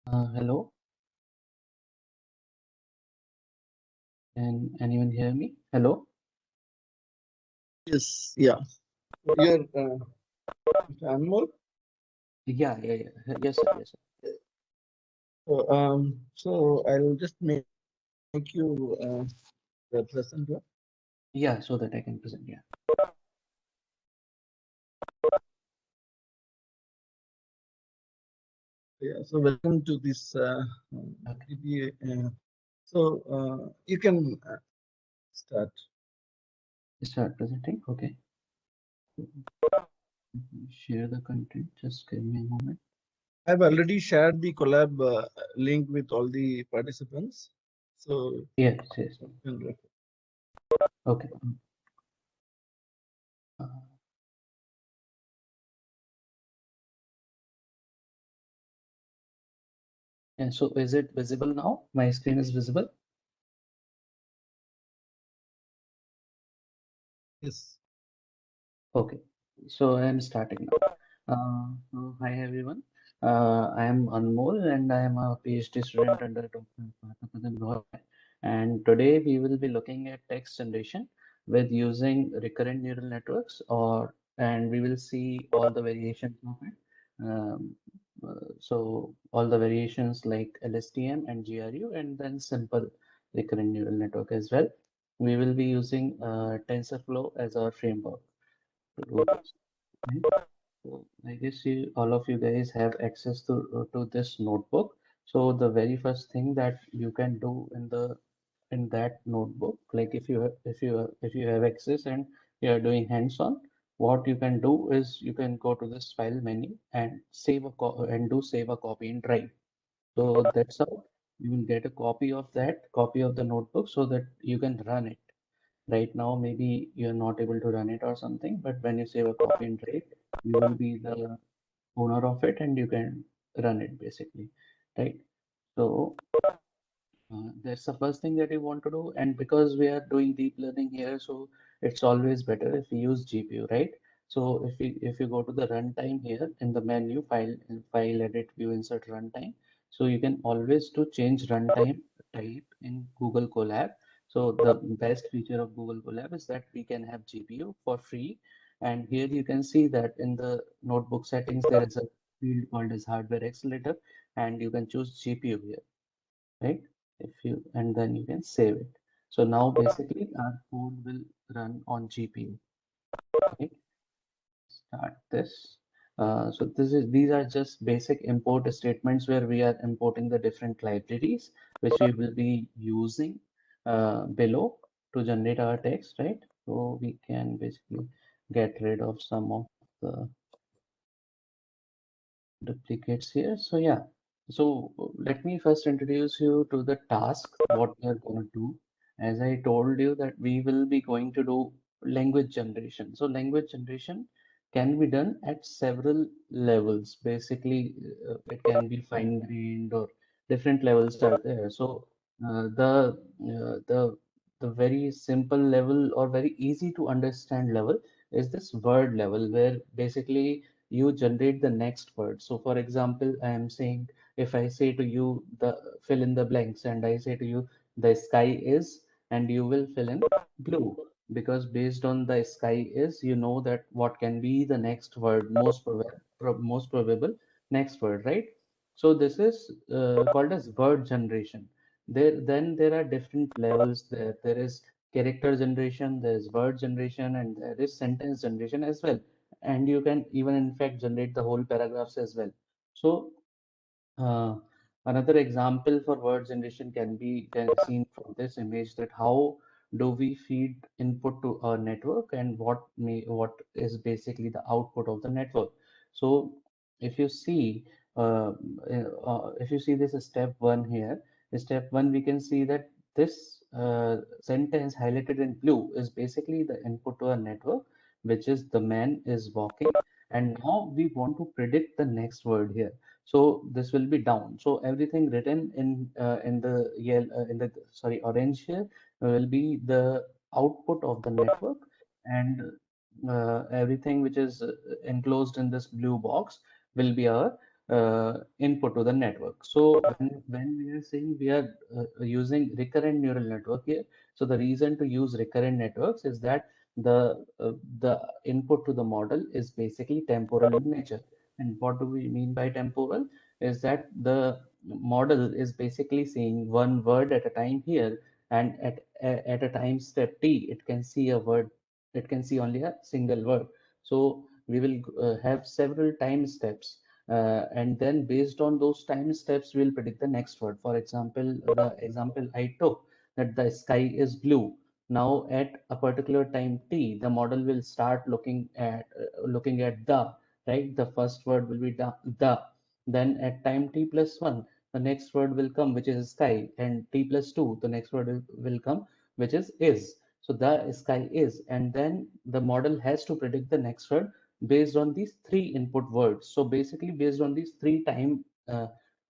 Hello, can anyone hear me? Hello? Yes, yeah. You're Mr. Anmol. Yeah. Yes, sir. Yes, sir. So I'll just make you the presenter. Yeah, so that I can present. Yeah. Yeah. So welcome to this Okay. PPA. You can start. Start presenting. Okay. Share the content. Just give me a moment. I've already shared the collab link with all the participants. So Yes, yes. you can refer. Okay. Uh, and so is it visible now? My screen is visible? Yes. Okay. So I am starting now. Hi everyone. I am Anmol and I am a PhD student under Dr. Parthapadan Roy. And today we will be looking at text generation with using recurrent neural networks and we will see all the variations of it. So all the variations like LSTM and GRU and then simple recurrent neural network as well. We will be using TensorFlow as our framework to do this. Right? So I guess all of you guys have access to this notebook. So the very first thing that you can do in that notebook, like if you have access and you are doing hands-on, what you can do is you can go to this file menu and save a copy in Drive. So that's how you will get a copy of the notebook so that you can run it. Right now, maybe you're not able to run it or something, but when you save a copy and write, you will be the owner of it and you can run it basically, right? So that's the first thing that you want to do. And because we are doing deep learning here, so it's always better if we use GPU, right? So if you go to the runtime here in the menu, file, edit, view, insert runtime. So you can always do change runtime type in Google Colab. So the best feature of Google Colab is that we can have GPU for free. And here you can see that in the notebook settings, there is a field called as hardware accelerator, and you can choose GPU here, right? If you and then you can save it. So now basically our code will run on GPU. Okay, start this. So these are just basic import statements where we are importing the different libraries which we will be using below to generate our text, right? So we can basically get rid of some of the duplicates here. So yeah, so let me first introduce you to the task, what we are going to do. As I told you that we will be going to do language generation. So language generation can be done at several levels. Basically, it can be fine-grained or different levels are there. So the very simple level or very easy to understand level is this word level where basically you generate the next word. So for example, I am saying, if I say to you the fill in the blanks and I say to you the sky is, and you will fill in blue, because based on the sky is, you know that what can be the next word, most probable next word, right? So this is called as word generation. Then there are different levels there. There is character generation, there is word generation, and there is sentence generation as well, and you can even in fact generate the whole paragraphs as well. So uh, another example for word generation can seen from this image, that how do we feed input to our network and what is basically the output of the network. So if you see if you see this step one here, step one, we can see that this sentence highlighted in blue is basically the input to our network, which is the man is walking. And now we want to predict the next word here. So this will be down. So everything written in the yellow in the sorry orange here will be the output of the network, and everything which is enclosed in this blue box will be our input to the network. So when we are saying we are using recurrent neural network here, so the reason to use recurrent networks is that the input to the model is basically temporal in nature. And what do we mean by temporal? Is that the model is basically seeing one word at a time here, and at a time step t, it can see a word, it can see only a single word. So we will have several time steps, and then based on those time steps, we'll predict the next word. For example, the example I took, that the sky is blue. Now at a particular time t, the model will start looking at the, right. The first word will be the. Then at time t plus 1, the next word will come, which is sky, and t plus 2, the next word will come, which is. So the sky is, and then the model has to predict the next word based on these three input words. So basically, based on these three time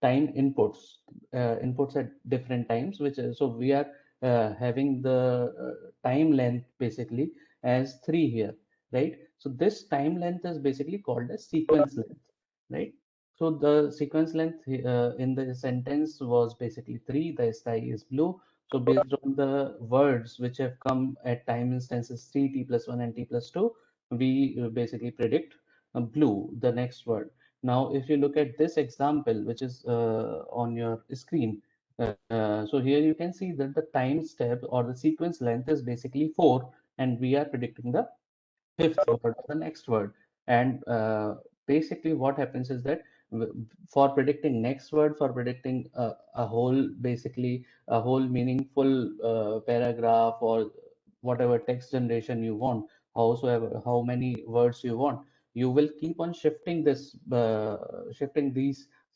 inputs, inputs at different times, which is, so we are having the time length basically as 3 here, right? So this time length is basically called as sequence length, right? So the sequence length in the sentence was basically 3. The sky is blue. So based on the words which have come at time instances 3, t plus 1, and t plus 2, we basically predict blue, the next word. Now, if you look at this example, which is on your screen, so here you can see that the time step or the sequence length is basically 4, and we are predicting the fifth word or the next word. And basically what happens is that for predicting next word, for predicting a whole, basically a whole meaningful paragraph or whatever text generation you want, howsoever, how many words you want, you will keep on shifting these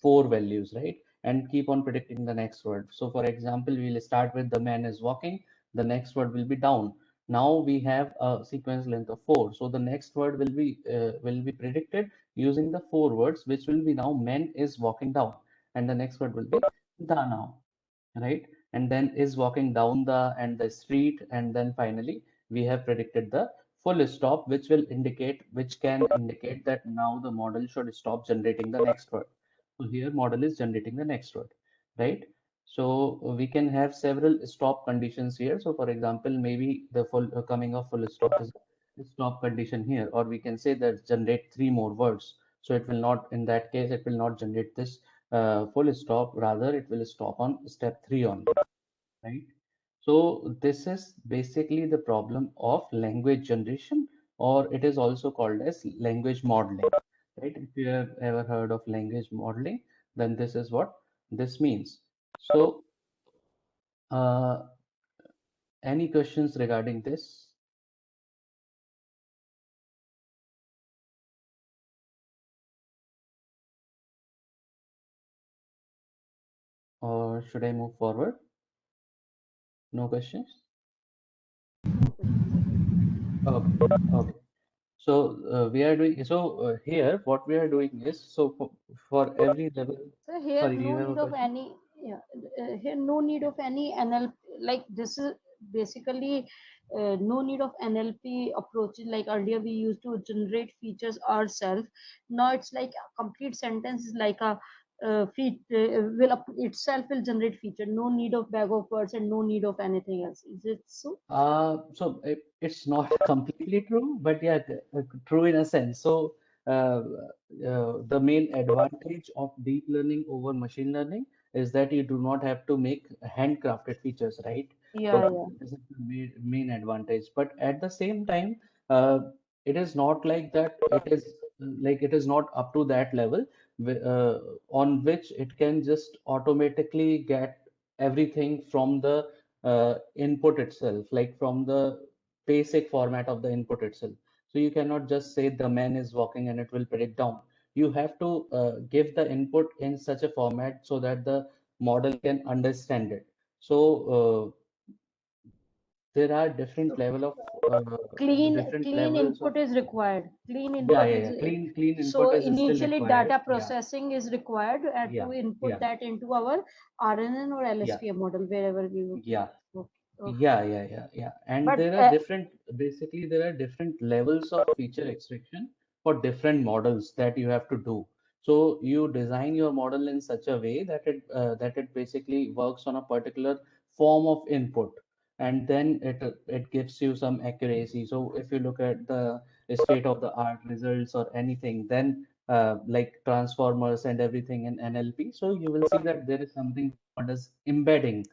four values, right? And keep on predicting the next word. So for example, we'll start with the man is walking, the next word will be down. Now we have a sequence length of 4. So the next word will be predicted using the 4 words, which will be now man is walking down, and the next word will be the now, right? And then is walking down the and the street, and then finally we have predicted the full stop, which can indicate that now the model should stop generating the next word. So here model is generating the next word, right? So we can have several stop conditions here. So for example, maybe the full coming of full stop is a stop condition here, or we can say that generate 3 more words. So it will not, in that case, it will not generate this full stop, rather it will stop on step 3 only, right? So this is basically the problem of language generation, or it is also called as language modeling, right? If you have ever heard of language modeling, then this is what this means. So uh, any questions regarding this, or should I move forward? No questions? Okay, okay. So we are doing, so here what we are doing is, so for every level, So here sorry, you no have a need of question? any, yeah, here no need of any NLP. Like this is basically no need of NLP approaches. Like earlier we used to generate features ourselves. Now it's like a complete sentence is like a itself will generate feature. No need of bag of words and no need of anything else. Is it so? So it's not completely true, but yeah, true in a sense. So the main advantage of deep learning over machine learning is that you do not have to make handcrafted features, right? So Yeah, yeah. this is the main advantage. But at the same time, uh, it is not like that. It is not up to that level on which it can just automatically get everything from the input itself, like from the basic format of the input itself. So you cannot just say the man is walking and it will predict down. You have to give the input in such a format so that the model can understand it. So there are different So level of different clean levels of, input is required. Clean yeah, input yeah, is yeah. Clean so input is still initially required. data Yeah, processing is required yeah, to input yeah, that into our RNN or yeah, LSTM model wherever we would. yeah. Okay. Yeah. And But there are basically there are different levels of feature extraction for different models that you have to do. So you design your model in such a way that it basically works on a particular form of input, and then it gives you some accuracy. So if you look at the state of the art results or anything, then like transformers and everything in NLP, so you will see that there is something called as embedding,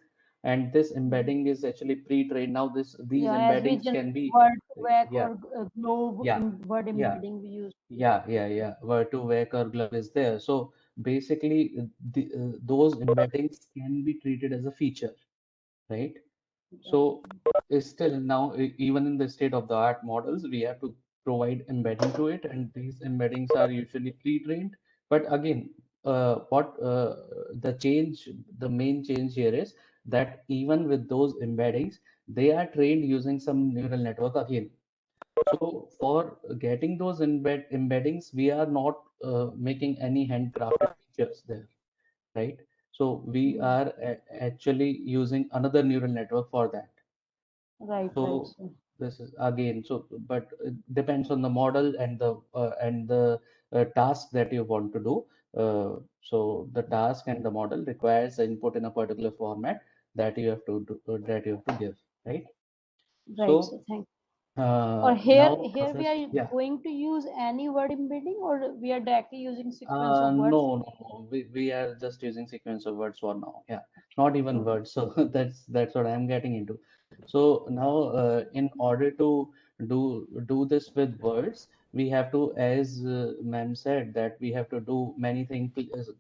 and this embedding is actually pre-trained. Now these yeah, as we embeddings generate can be word whack yeah or globe yeah in word yeah embedding we use. yeah where to where or glove is there. So basically those embeddings can be treated as a feature, right? So still now, even in the state of the art models, we have to provide embedding to it, and these embeddings are usually pre-trained. But again, what the main change here is that even with those embeddings, they are trained using some neural network again. So for getting those embeddings, we are not making any handcrafted features there, right? So we Mm. are actually using another neural network for that. Right, So sir. this is again, but it depends on the model and the task that you want to do. So the task and the model requires input in a particular format that you have to that you have to give, right? Right, sir. So Thank. Or now here we are yeah. going to use any word embedding, or we are directly using sequence of words. No. We are just using sequence of words for now. Yeah, not even Okay. words. So that's what I'm getting into. So now, in order to do this with words, we have to, as ma'am said, that we have to do many things,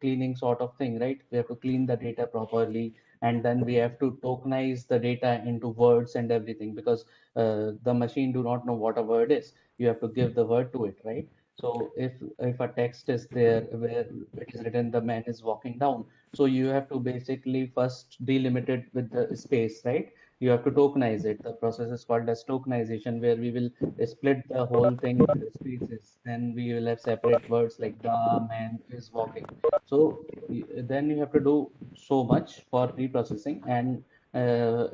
cleaning sort of thing, right? We have to clean the data properly, and then we have to tokenize the data into words and everything, because the machine do not know what a word is. You have to give the word to it, right? So if a text is there where it is written the man is walking down, so you have to basically first delimit it with the space, right? You have to tokenize it. The process is called as tokenization, where we will split the whole thing into spaces. Then we will have separate words like the man is walking. So then you have to do so much for reprocessing, and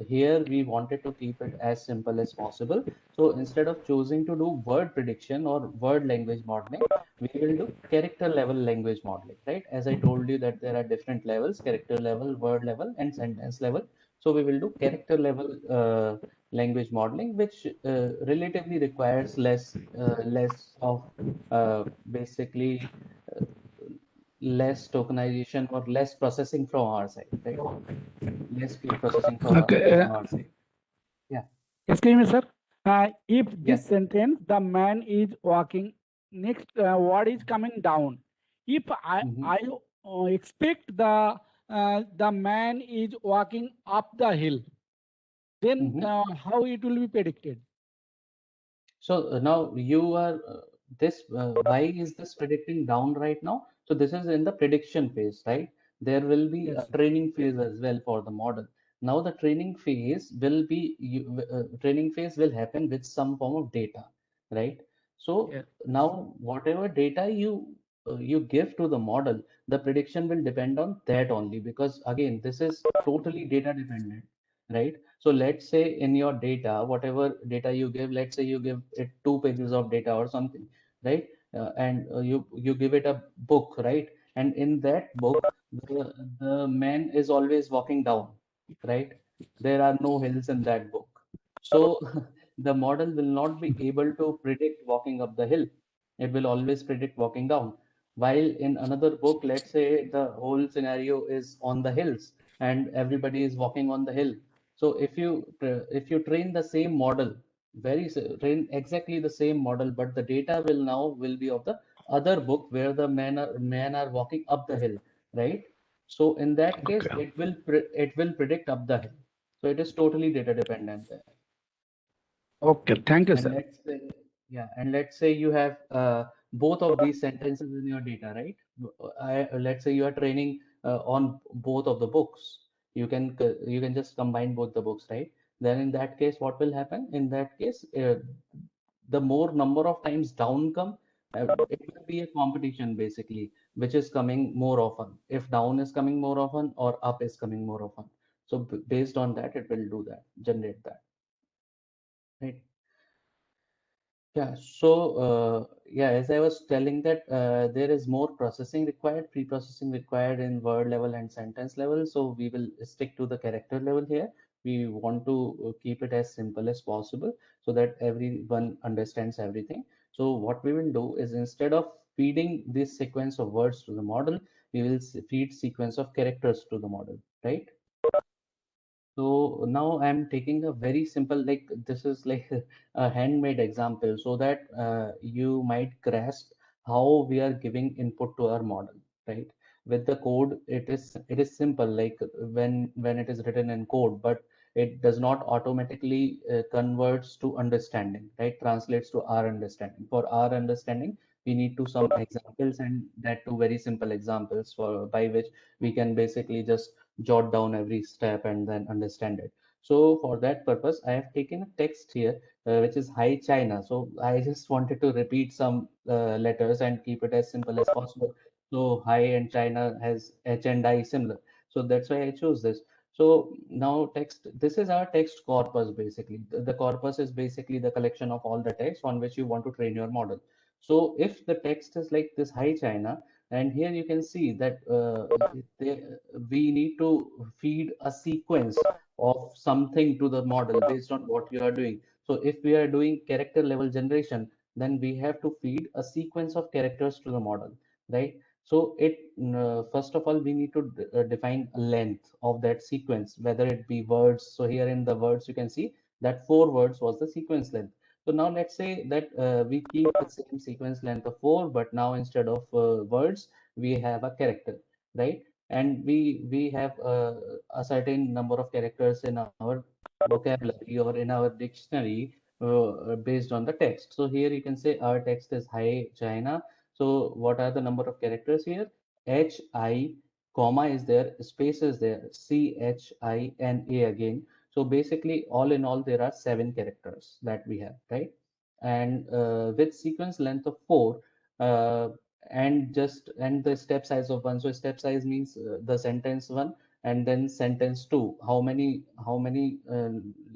here we wanted to keep it as simple as possible. So instead of choosing to do word prediction or word language modeling, we will do character level language modeling, right? As I told you that there are different levels: character level, word level, and sentence level. So we will do character level language modeling, which relatively requires less of basically uh, less tokenization or less processing from our side, right? Less pre-processing Okay. from our side. Yeah, Excuse me, sir. If yeah. this sentence, the man is walking, next what is coming down? If Mhm. I expect the man is walking up the hill, then Mhm. how it will be predicted? So now you are why is this predicting down right now? So this is in the prediction phase, right? There will be Yes, a sir. training phase as well for the model. Now the training phase will happen with some form of data, right? So Yes. now whatever data you give to the model, the prediction will depend on that only, because again, this is totally data dependent, right? So let's say in your data, whatever data you give, let's say you give it 2 pages of data or something, right? And you give it a book, right? And in that book, the man is always walking down, right? There are no hills in that book. So the model will not be able to predict walking up the hill. It will always predict walking down. While in another book, let's say the whole scenario is on the hills and everybody is walking on the hill. So if you train the same model, train exactly the same model, but the data will be of the other book where the men are walking up the hill, right? So in that case, Okay. it will predict up the hill. So it is totally data dependent there. Okay. Thank you, And sir. let's say you have both of these sentences in your data, right? Let's say you are training on both of the books. You can just combine both the books, right? Then in that case, what will happen? In that case, the more number of times down come, it will be a competition basically, which is coming more often. If down is coming more often or up is coming more often. So based on that, it will do that, generate that, right? Yeah, so yeah, as I was telling that there is more processing required, pre-processing required in word level and sentence level. So we will stick to the character level here. We want to keep it as simple as possible so that everyone understands everything. So what we will do is, instead of feeding this sequence of words to the model, we will feed sequence of characters to the model, right? So now I'm taking a very simple, like this is like a handmade example, so that you might grasp how we are giving input to our model, right? With the code, it is simple, like when it is written in code, but it does not automatically converts to understanding, right? Translates to our understanding. For our understanding, we need to some examples, and that two very simple examples for by which we can basically just jot down every step and then understand it. So for that purpose, I have taken a text here, which is Hi China. So I just wanted to repeat some letters and keep it as simple as possible. So Hi and China has H and I similar. So that's why I chose this. So now text, this is our text corpus basically. The corpus is basically the collection of all the text on which you want to train your model. So if the text is like this Hi China, and here you can see that we need to feed a sequence of something to the model based on what you are doing. So if we are doing character level generation, then we have to feed a sequence of characters to the model, right? So first of all, we need to define a length of that sequence, whether it be words. So here in the words, you can see that 4 words was the sequence length. So now let's say that we keep the same sequence length of 4, but now instead of words, we have a character, right? And we have a certain number of characters in our vocabulary or in our dictionary based on the text. So here you can say our text is Hi China. So what are the number of characters here? H I comma is there, space is there, C H I N A again. So basically, all in all, there are 7 characters that we have, right? And with sequence length of 4, uh, and the step size of 1. So step size means the sentence 1 and then sentence 2. How many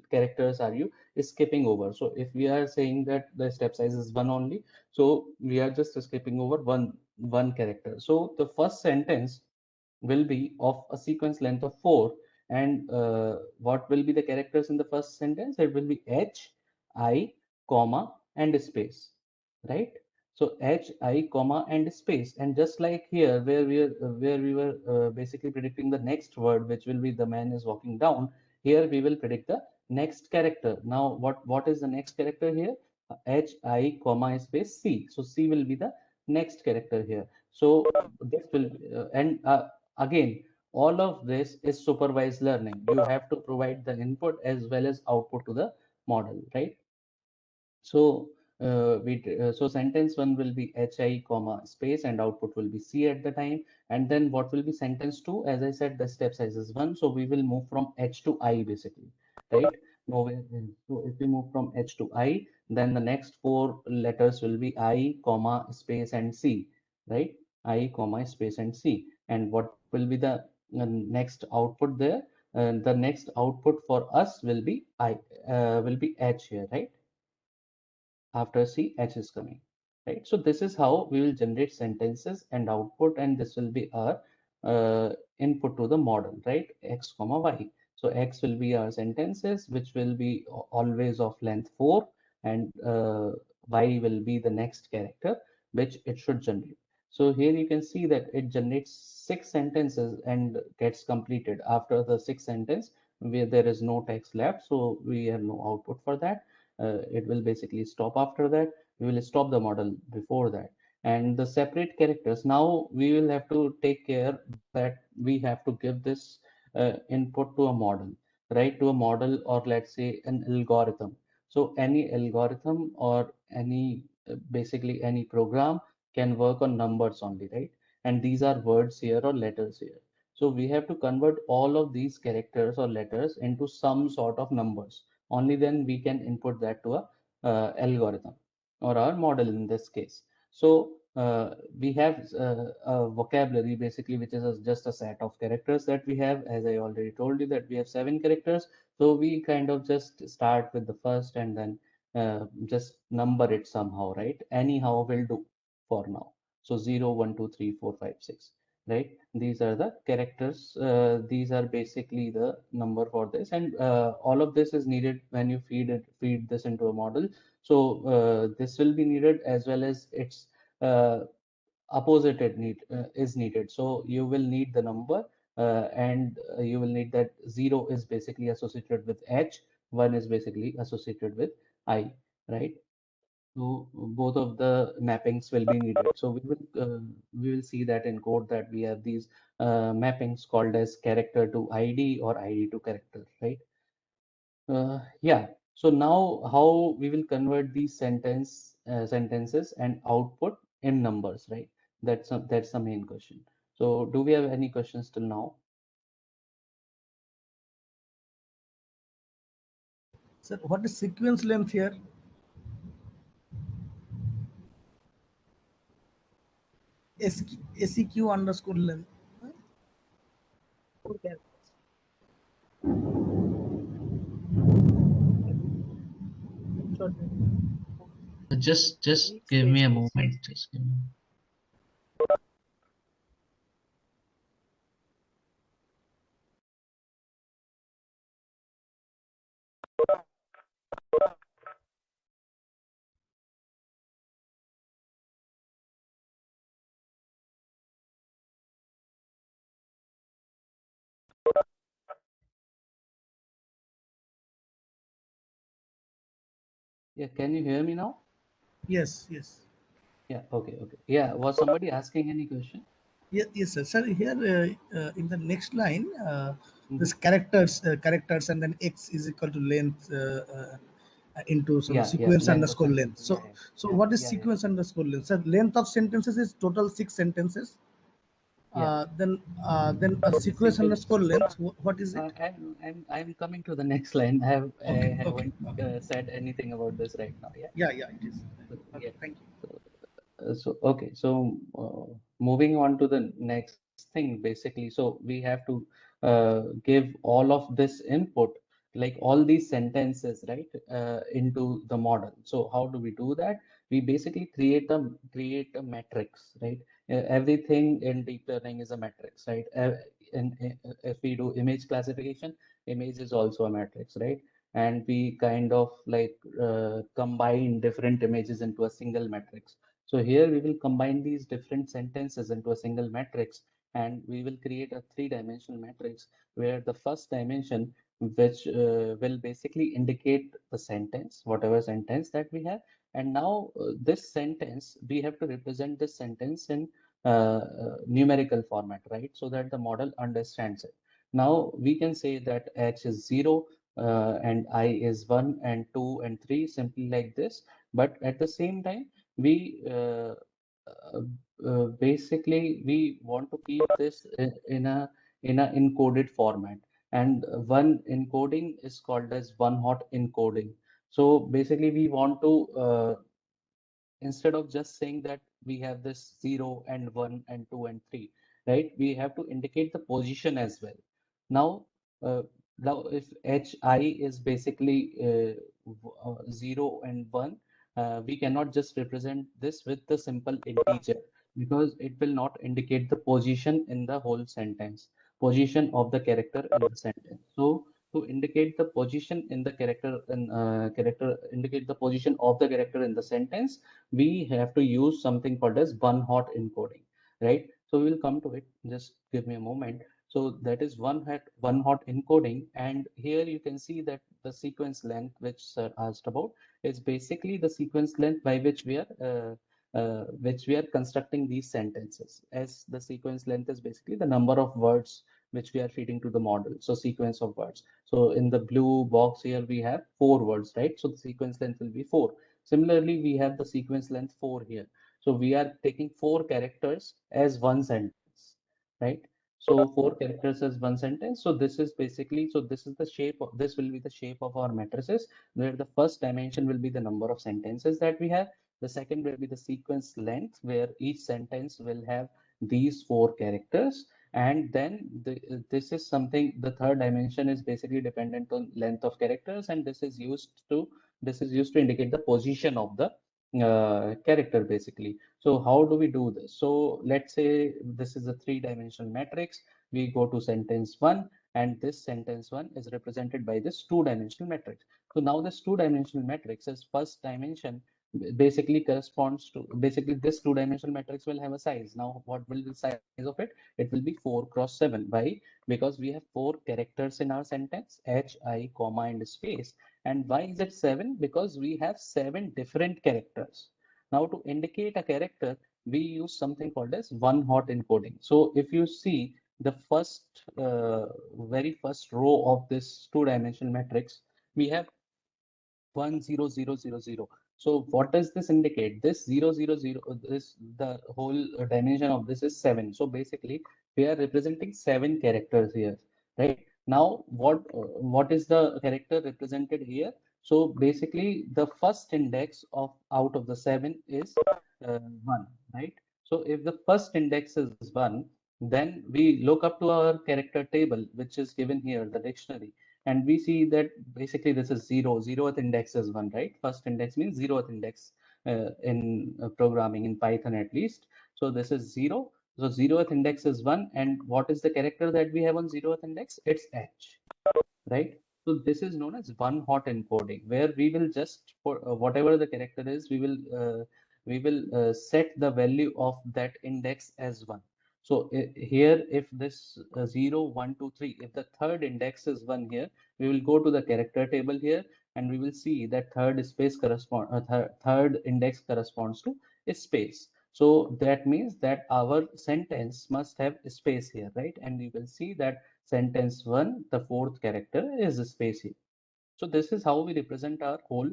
characters are you skipping over? So if we are saying that the step size is 1 only, so we are just skipping over one character. So the first sentence will be of a sequence length of 4, and what will be the characters in the first sentence? It will be H, I, comma, and space, right? So H, I, comma, and space. And just like here, where we were basically predicting the next word, which will be the man is walking down, here we will predict the next character. Now, what is the next character here? H, I, comma, space, C. So C will be the next character here. So this will and again, all of this is supervised learning. You have to provide the input as well as output to the model, right? So so sentence 1 will be hi comma space and output will be c at the time. And then what will be sentence 2? As I said, the step size is 1, so we will move from h to I basically, right? So if we move from h to I, then the next 4 letters will be I comma space and c, right? I comma space and c. And what will be the next output there? The next output for us will be h here, right? After C, H is coming, right? So this is how we will generate sentences and output, and this will be our input to the model, right? X comma Y. So X will be our sentences, which will be always of length 4, and Y will be the next character, which it should generate. So here you can see that it generates 6 sentences and gets completed. After the 6th sentence, where there is no text left, so we have no output for that. It will basically stop after that. We will stop the model before that. And the separate characters, now we will have to take care that we have to give this input to a model, right? To a model, or let's say an algorithm. So any algorithm or any basically any program can work on numbers only, right? And these are words here or letters here. So we have to convert all of these characters or letters into some sort of numbers. Only then we can input that to a algorithm or our model in this case. So we have a vocabulary basically, which is just a set of characters that we have. As I already told you that we have 7 characters. So we kind of just start with the first and then just number it somehow, right? Anyhow will do for now. So 0, 1, 2, 3, 4, 5, 6, right? These are the characters. These are basically the number for this, and all of this is needed when you feed this into a model. So this will be needed, as well as its uh, opposite is needed. So you will need the number, and you will need that 0 is basically associated with H, 1 is basically associated with I, right? So both of the mappings will be needed. So we will see that in code that we have these mappings called as character to ID or ID to character, right? Yeah. So now how we will convert these sentences and output in numbers, right? That's the main question. So do we have any questions till now? Sir, what is sequence length here? SEQ underscore length. Just give me a moment. Just give me. Yeah, can you hear me now? Yes, yes. Yeah, okay, okay. Yeah, was somebody asking any question? Yes, yes, sir. Sir, here in the next line, this Mhm. characters, and then x is equal to length into some Yeah, sequence length of underscore sentence. length. Yeah, So yeah, what is yeah, yeah, sequence underscore length? Sir, length of sentences is total 6 sentences. yeah. Then a sequence Simple. underscore length. What is it? I'm coming to the next line. Okay, I okay, haven't okay. said anything about this right now. Yeah. Yeah, yeah, it is. So, Okay, yeah. thank you. So okay. So moving on to the next thing, basically. So we have to give all of this input, like all these sentences, right, into the model. So how do we do that? We basically create a matrix, right? Everything in deep learning is a matrix, right? And if we do image classification, image is also a matrix, right? And we kind of like combine different images into a single matrix. So here we will combine these different sentences into a single matrix, and we will create a 3-dimensional matrix where the first dimension, which will basically indicate the sentence, whatever sentence that we have. And now this sentence, we have to represent this sentence in numerical format, right? So that the model understands it. Now we can say that H is 0, and I is 1 and 2 and 3, simply like this. But at the same time, we uh, basically we want to keep this in a encoded format, and one encoding is called as one hot encoding. So basically we want to instead of just saying that we have this 0 and 1 and 2 and 3, right, we have to indicate the position as well. Now uh, now if hi is basically 0 and 1, we cannot just represent this with the simple integer, because it will not indicate the position in the whole sentence, position of the character in the sentence. So to indicate the position in the character indicate the position of the character in the sentence, we have to use something called as one hot encoding, right? So we will come to it. Just give me a moment. So that is one hot encoding, and here you can see that the sequence length, which sir asked about, is basically the sequence length by which we are constructing these sentences. As the sequence length is basically the number of words which we are feeding to the model. So sequence of words. So in the blue box here we have 4 words, right? So the sequence length will be 4. Similarly, we have the sequence length 4 here. So we are taking 4 characters as one sentence, right? So 4 characters as one sentence. So this is basically, so this is the shape of, this will be the shape of our matrices, where the first dimension will be the number of sentences that we have, The second will be the sequence length, where each sentence will have these 4 characters. And then this is something, the third dimension is basically dependent on length of characters, and this is used to indicate the position of the character basically. So how do we do this? So let's say this is a 3-dimensional matrix. We go to sentence 1, and this sentence 1 is represented by this 2-dimensional matrix. So now this 2-dimensional matrix is first dimension basically corresponds to, basically this 2-dimensional matrix will have a size. Now what will be the size of it? It will be 4 cross 7. Why? Because we have 4 characters in our sentence, H, I, comma, and space. And why is it 7? Because we have 7 different characters. Now to indicate a character, we use something called as one-hot encoding. So if you see the very first row of this 2-dimensional matrix, we have 1 0 0 0 0. So what does this indicate? This 0 0 0, this, the whole dimension of this is 7. So basically we are representing 7 characters here, right? Now what is the character represented here? So basically the first index of out of the 7 is 1, right? So if the first index is 1, then we look up to our character table, which is given here, the dictionary, and we see that basically this is 0. 0th index is 1, right? First index means 0th index in programming, in Python at least. So this is 0. So 0th index is 1. And what is the character that we have on 0th index? It's H, right? So this is known as one-hot encoding, where we will just, for whatever the character is, we will set the value of that index as 1. So here, if this 0, 1, 2, 3, if the third index is 1 here, we will go to the character table here, and we will see that third index corresponds to a space. So that means that our sentence must have a space here, right? And you will see that sentence 1, the 4th character is a space here. So this is how we represent our whole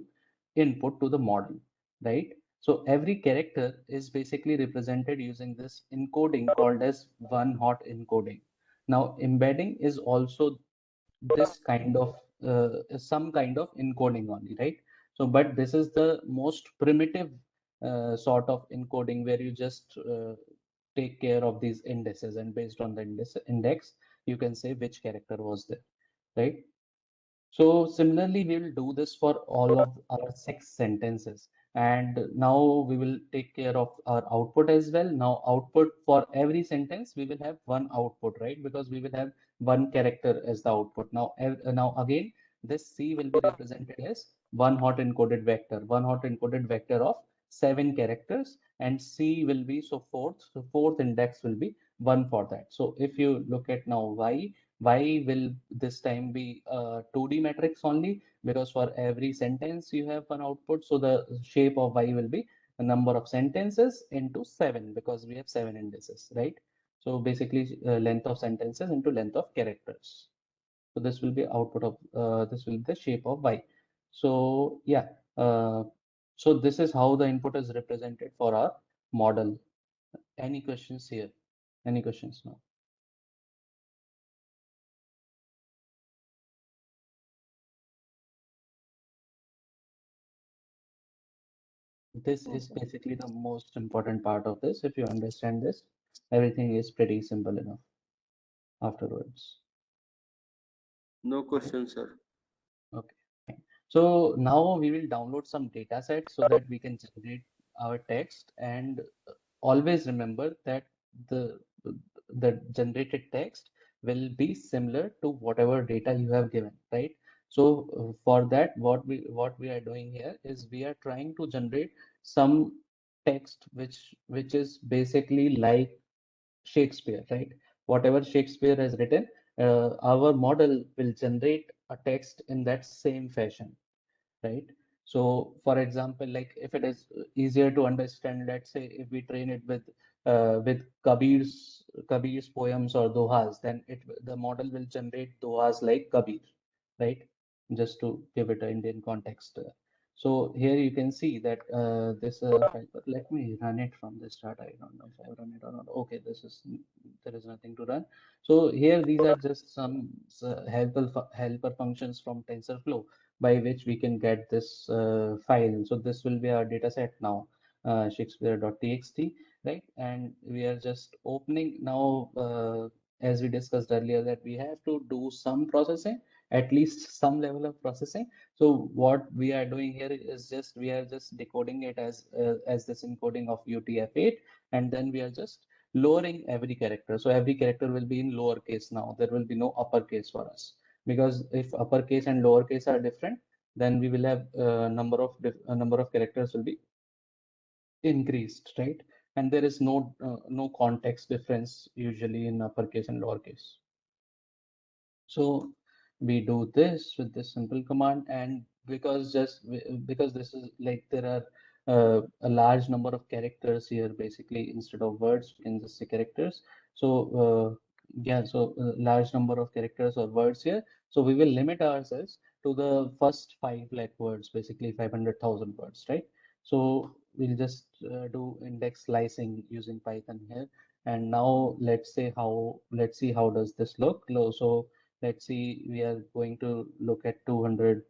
input to the model, right? So every character is basically represented using this encoding called as one-hot encoding. Now embedding is also this kind of some kind of encoding only, right? So but this is the most primitive sort of encoding, where you just take care of these indices, and based on the index you can say which character was there, right? So similarly, we will do this for all of our 6 sentences. And now we will take care of our output as well. Now output for every sentence, we will have one output, right? Because we will have one character as the output. Now again, this C will be represented as one-hot encoded vector of 7 characters, and C will be, so fourth index will be 1 for that. So if you look at now Y will this time be a 2D matrix only, because for every sentence you have one output. So the shape of Y will be the number of sentences into 7, because we have 7 indices, right? So basically length of sentences into length of characters. So this will be output of this will be the shape of Y. So yeah, so this is how the input is represented for our model. Any questions here? Any questions now? This is Okay. basically the most important part of this. If you understand this, everything is pretty simple enough afterwards. No question, sir. Okay. Fine. So now we will download some data sets so that we can generate our text, and always remember that the the generated text will be similar to whatever data you have given, right? So for that, what we are doing here is we are trying to generate some text which is basically like Shakespeare, right? Whatever Shakespeare has written, our model will generate a text in that same fashion, right? So, for example, like if it is easier to understand, let's say if we train it with Kabir's poems or dohas, then the model will generate dohas like Kabir, right? Just to give it an Indian context. So here you can see that this let me run it from the start. I don't know if I run it or not. Okay, there is nothing to run. So here these are just some helper functions from TensorFlow. by which we can get this file. So this will be our data set now, Shakespeare.txt, right? And we are just opening now, as we discussed earlier, that we have to do some processing, at least some level of processing. So what we are doing here is just we are just decoding it as this encoding of UTF-8, and then we are just lowering every character. So every character will be in lowercase now. There will be no uppercase for us, because if uppercase and lowercase are different, then we will have number of characters will be increased, right? And there is no context difference usually in uppercase and lowercase. So we do this with this simple command, and because this is like there are a large number of characters here, basically instead of words we can just say characters. So yeah, so large number of characters or words here. So we will limit ourselves to the first 5 lakh words, basically 500,000 words, right? So we'll just do index slicing using Python here. And now let's see how does this look. So let's see, we are going to look at 200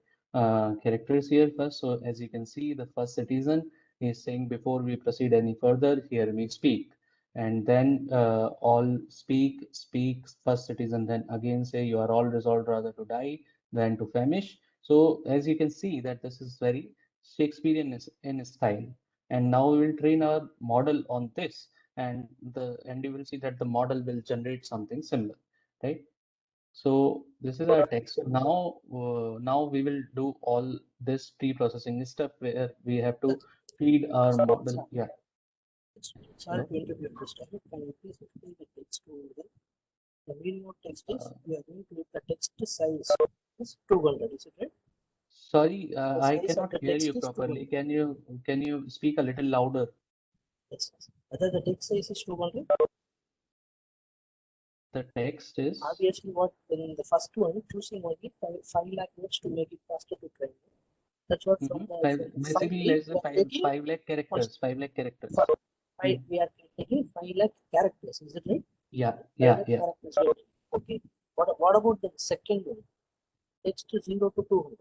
characters here first. So as you can see, the first citizen is saying, before we proceed any further, hear me speak. And then all speak, first citizen, then again say, you are all resolved rather to die than to famish. So as you can see that this is very Shakespearean in style. And now we will train our model on this, and you will see that the model will generate something similar, right? So this is our text. So now we will do all this pre-processing stuff where we have to feed our model. Yeah. Sorry to interrupt you, Mr. Can you please explain the text over there? The main node text is we are going to make the text size is 200. Is it right? Sorry, The I size of cannot the hear text you is properly. 200. Can you speak a little louder? Yes. Whether the text size is 200? The text is Obviously, what in the first one, choosing only 5 lakh words to make it faster to train. That's what from the basically we less than are taking 5 lakh characters. 5 lakh characters. we are taking 5 lakh characters. Is it right? Yeah, 5 yeah, lakh yeah. characters. Okay. What about the second one? Text 0 to 200.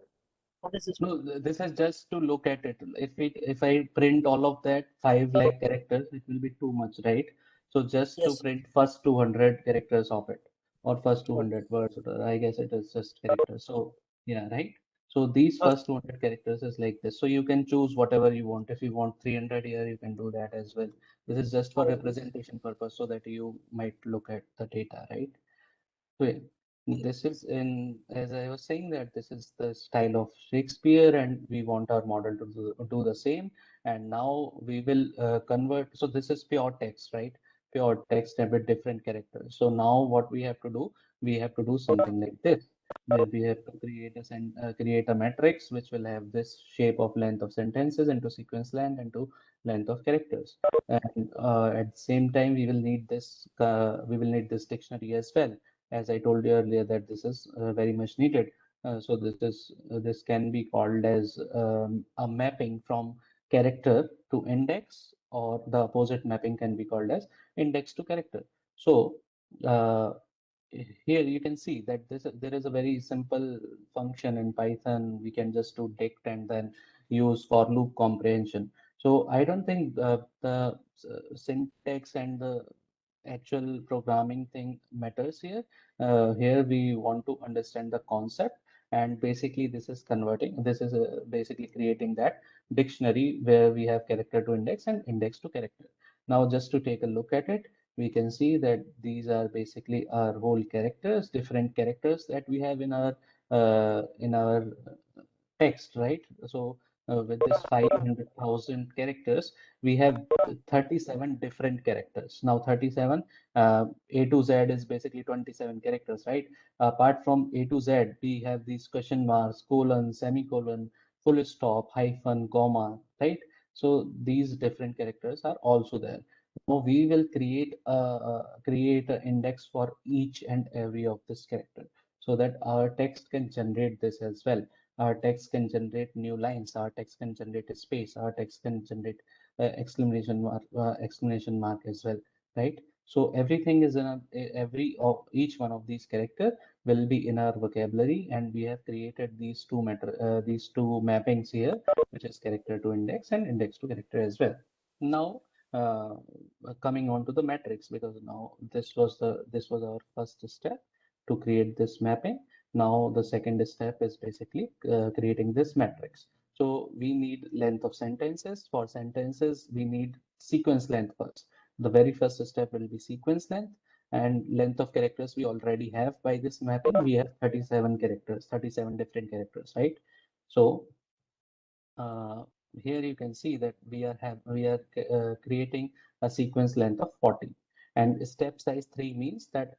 What is this? No, this is just to look at it. If I print all of that 5 lakh characters, it will be too much, right? So just to Yes. print first 200 characters of it, or first 200 words, I guess it is just characters. So yeah, right? So these first 200 characters is like this. So you can choose whatever you want. If you want 300 here, you can do that as well. This is just for representation purpose, so that you might look at the data, right? So yeah, this is as I was saying, that this is the style of Shakespeare, and we want our model to do the same. And now we will convert. So this is pure text, right? Pure text with different characters. So now what we have to do, we have to do something like this, where we have to create a matrix which will have this shape of length of sentences into sequence length into length of characters. And at the same time, we will need this dictionary as well. As I told you earlier, that this is very much needed. So this can be called as a mapping from character to index, or the opposite mapping can be called as index to character. So here you can see that there is a very simple function in Python. We can just do dict and then use for loop comprehension. So I don't think the syntax and the actual programming thing matters here. Here we want to understand the concept, and basically this is basically creating that dictionary where we have character to index and index to character. Now just to take a look at it, we can see that these are basically our whole characters, different characters that we have in our text, right? So with this 500,000 characters, we have 37 different characters. Now 37, A to Z is basically 27 characters, right? Apart from A to Z, we have these question marks, colon, semicolon, full stop, hyphen, comma, right? So these different characters are also there. Now we will create an index for each and every of this character, so that our text can generate this as well. Our text can generate new lines. Our text can generate a space. Our text can generate exclamation mark as well, right? So everything is in each one of these character will be in our vocabulary, and we have created these two mappings here, which is character to index and index to character as well. Now coming on to the matrix, because now this was our first step to create this mapping. Now the second step is basically creating this matrix. So we need length of sentences. For sentences, we need sequence length first. The very first step will be sequence length, and length of characters we already have by this mapping. We have 37 characters, 37 different characters, right? So here you can see that we are creating a sequence length of 40, and step size 3 means that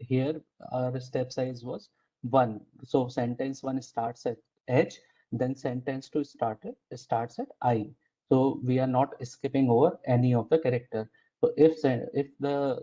here our step size was 1. So sentence 1 starts at H, then sentence 2 starts at I. So we are not skipping over any of the character. So if the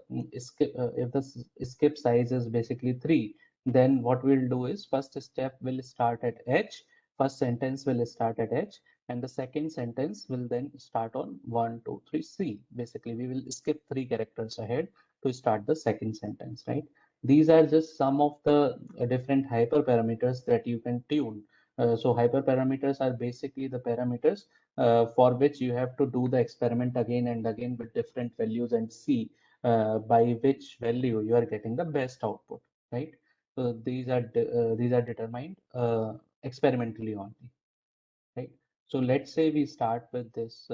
skip size is basically 3, then what we'll do is first step will start at H, first sentence will start at H, and the second sentence will then start on 1, 2, 3, C. Basically, we will skip 3 characters ahead to start the second sentence, right? These are just some of the different hyperparameters that you can tune. So hyperparameters are basically the parameters for which you have to do the experiment again and again with different values and see by which value you are getting the best output, right? So these are determined experimentally only, right? So let's say we start with this,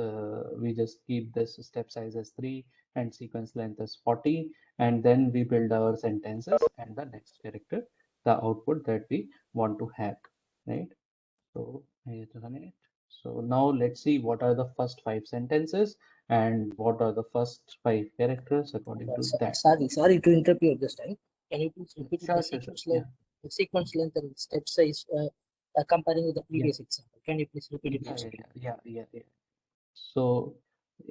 we just keep this step size as 3 and sequence length as 40, and then we build our sentences and the next character, the output that we want to have, right? So I run it. So now let's see what are the first 5 sentences and what are the first 5 characters according to that. Sorry to interrupt you at this time. Can you please repeat Sure, the sure, sequence sure. length, the sequence length and step size comparing with the previous example? Can you please repeat it once again? Yeah. So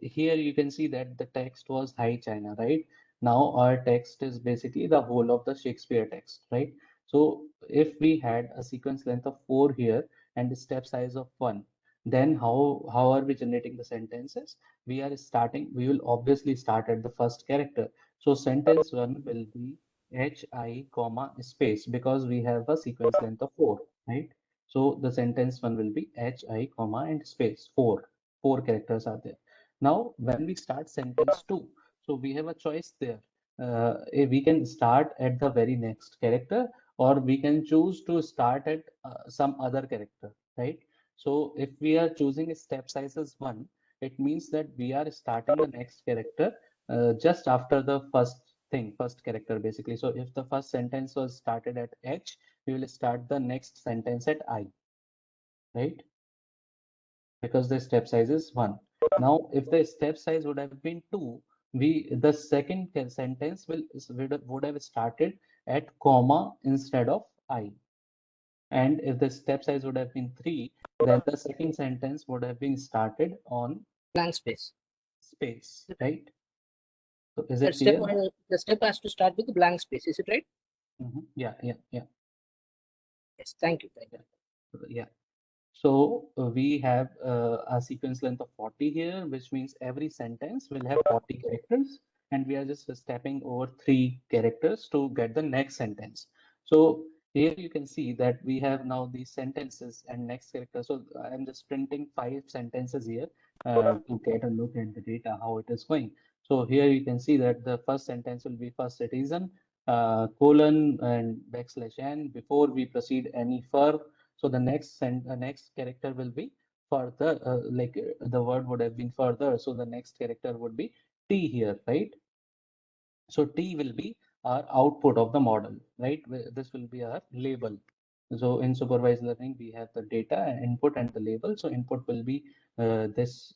here you can see that the text was Hi China, right? Now our text is basically the whole of the Shakespeare text, right? So if we had a sequence length of 4 here and a step size of 1, then how are we generating the sentences? We will obviously start at the first character. So sentence 1 will be HI comma space, because we have a sequence length of 4, right? So the sentence 1 will be HI comma and space 4. 4 characters are there. Now, when we start sentence 2, so we have a choice there. We can start at the very next character, or we can choose to start at some other character, right? So if we are choosing step size as 1, it means that we are starting the next character just after the first character basically. So if the first sentence was started at H, we will start the next sentence at I, right? Because the step size is 1. Now, if the step size would have been 2, the second sentence would have started at comma instead of I. And if the step size would have been 3, then the second sentence would have been started on Blank space. space, right? So is it clear? The step has to start with the blank space. Is it right? Yeah. Yes. Thank you. Yeah. So we have a sequence length of 40 here, which means every sentence will have 40 characters, and we are just stepping over 3 characters to get the next sentence. So here you can see that we have now these sentences and next character. So I'm just printing 5 sentences here to get a look at the data, how it is going. So here you can see that the first sentence will be first citizen, colon and backslash n. Before we proceed any further, so the next character will be further, the word would have been further. So the next character would be T here, right? So T will be our output of the model, right? This will be our label. So in supervised learning, we have the data input and the label. So input will be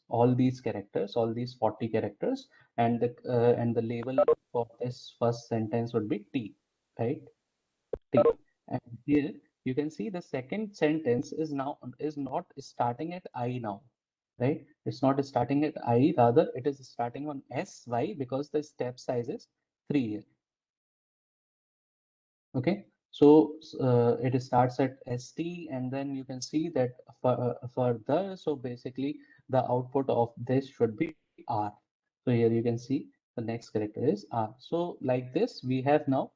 all these characters, all these 40 characters, and the label for this first sentence would be T, right? T. And here you can see the second sentence is not starting at I now, right? It's not starting at I, rather it is starting on S. Why? Because the step size is 3 here. Okay, so it starts at ST, and then you can see that further. So basically, the output of this should be R. So here you can see the next character is R. So like this, we have now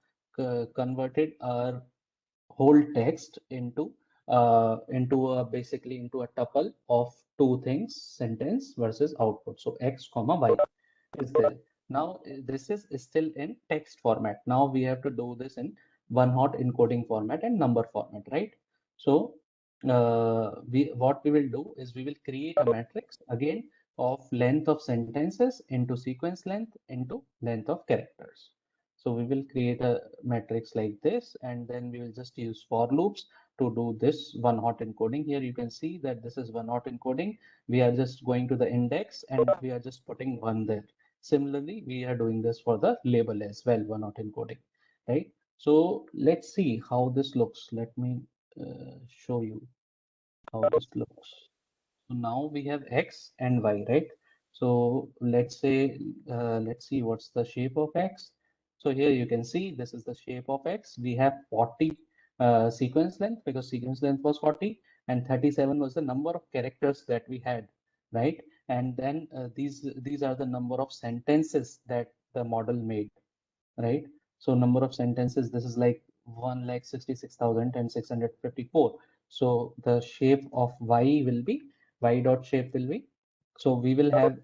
converted our whole text basically into a tuple of two things, sentence versus output. So X comma Y is there. Now this is still in text format. Now we have to do this in one hot encoding format and number format, right? So what we will do is we will create a matrix again of length of sentences into sequence length into length of characters. So we will create a matrix like this, and then we will just use for loops to do this one hot encoding. Here you can see that this is one hot encoding. We are just going to the index and we are just putting one there. Similarly, we are doing this for the label as well, one hot encoding, right? So let's see how this looks. Let me show you how this looks. So now we have X and Y, right? So let's say, let's see what's the shape of X. So here you can see this is the shape of X. We have 40 sequence length because sequence length was 40 and 37 was the number of characters that we had, right? And then these are the number of sentences that the model made, right? So number of sentences, this is like 1,66,654. So the shape of Y will be, Y dot shape will be, so we will have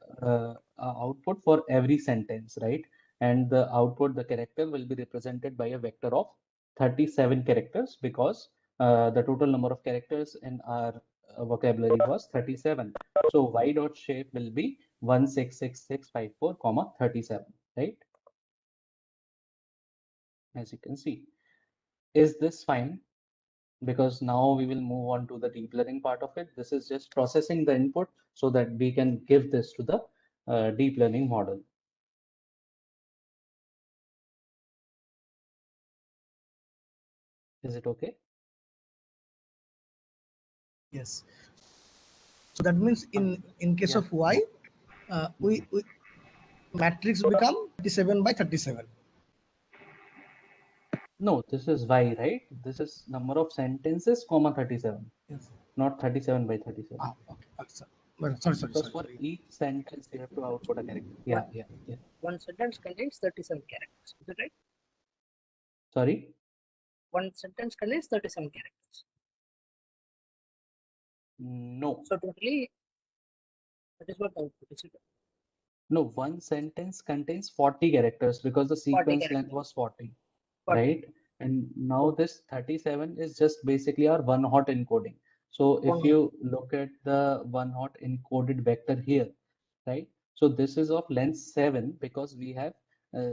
output for every sentence, right? And the output, the character will be represented by a vector of 37 characters because the total number of characters in our vocabulary was 37. So Y dot shape will be 166654, 37, right? As you can see. Is this fine? Because now we will move on to the deep learning part of it. This is just processing the input so that we can give this to the deep learning model. Is it okay? Yes. So that means in case of Y, we matrix become 37 by 37. No, this is Y, right? This is number of sentences, comma 37, Yes. not 37 by 37. Okay. Sorry. Because for each sentence, you have to output a character. Yeah. One sentence contains 37 characters. Is that right? Sorry? One sentence contains 37 characters. No. So totally, that is what the output is. No, one sentence contains 40 characters because the sequence length characters. was 40, 40. right? And now this 37 is just basically our one hot encoding. So if you look at the one hot encoded vector here, right? So this is of length 7 because we have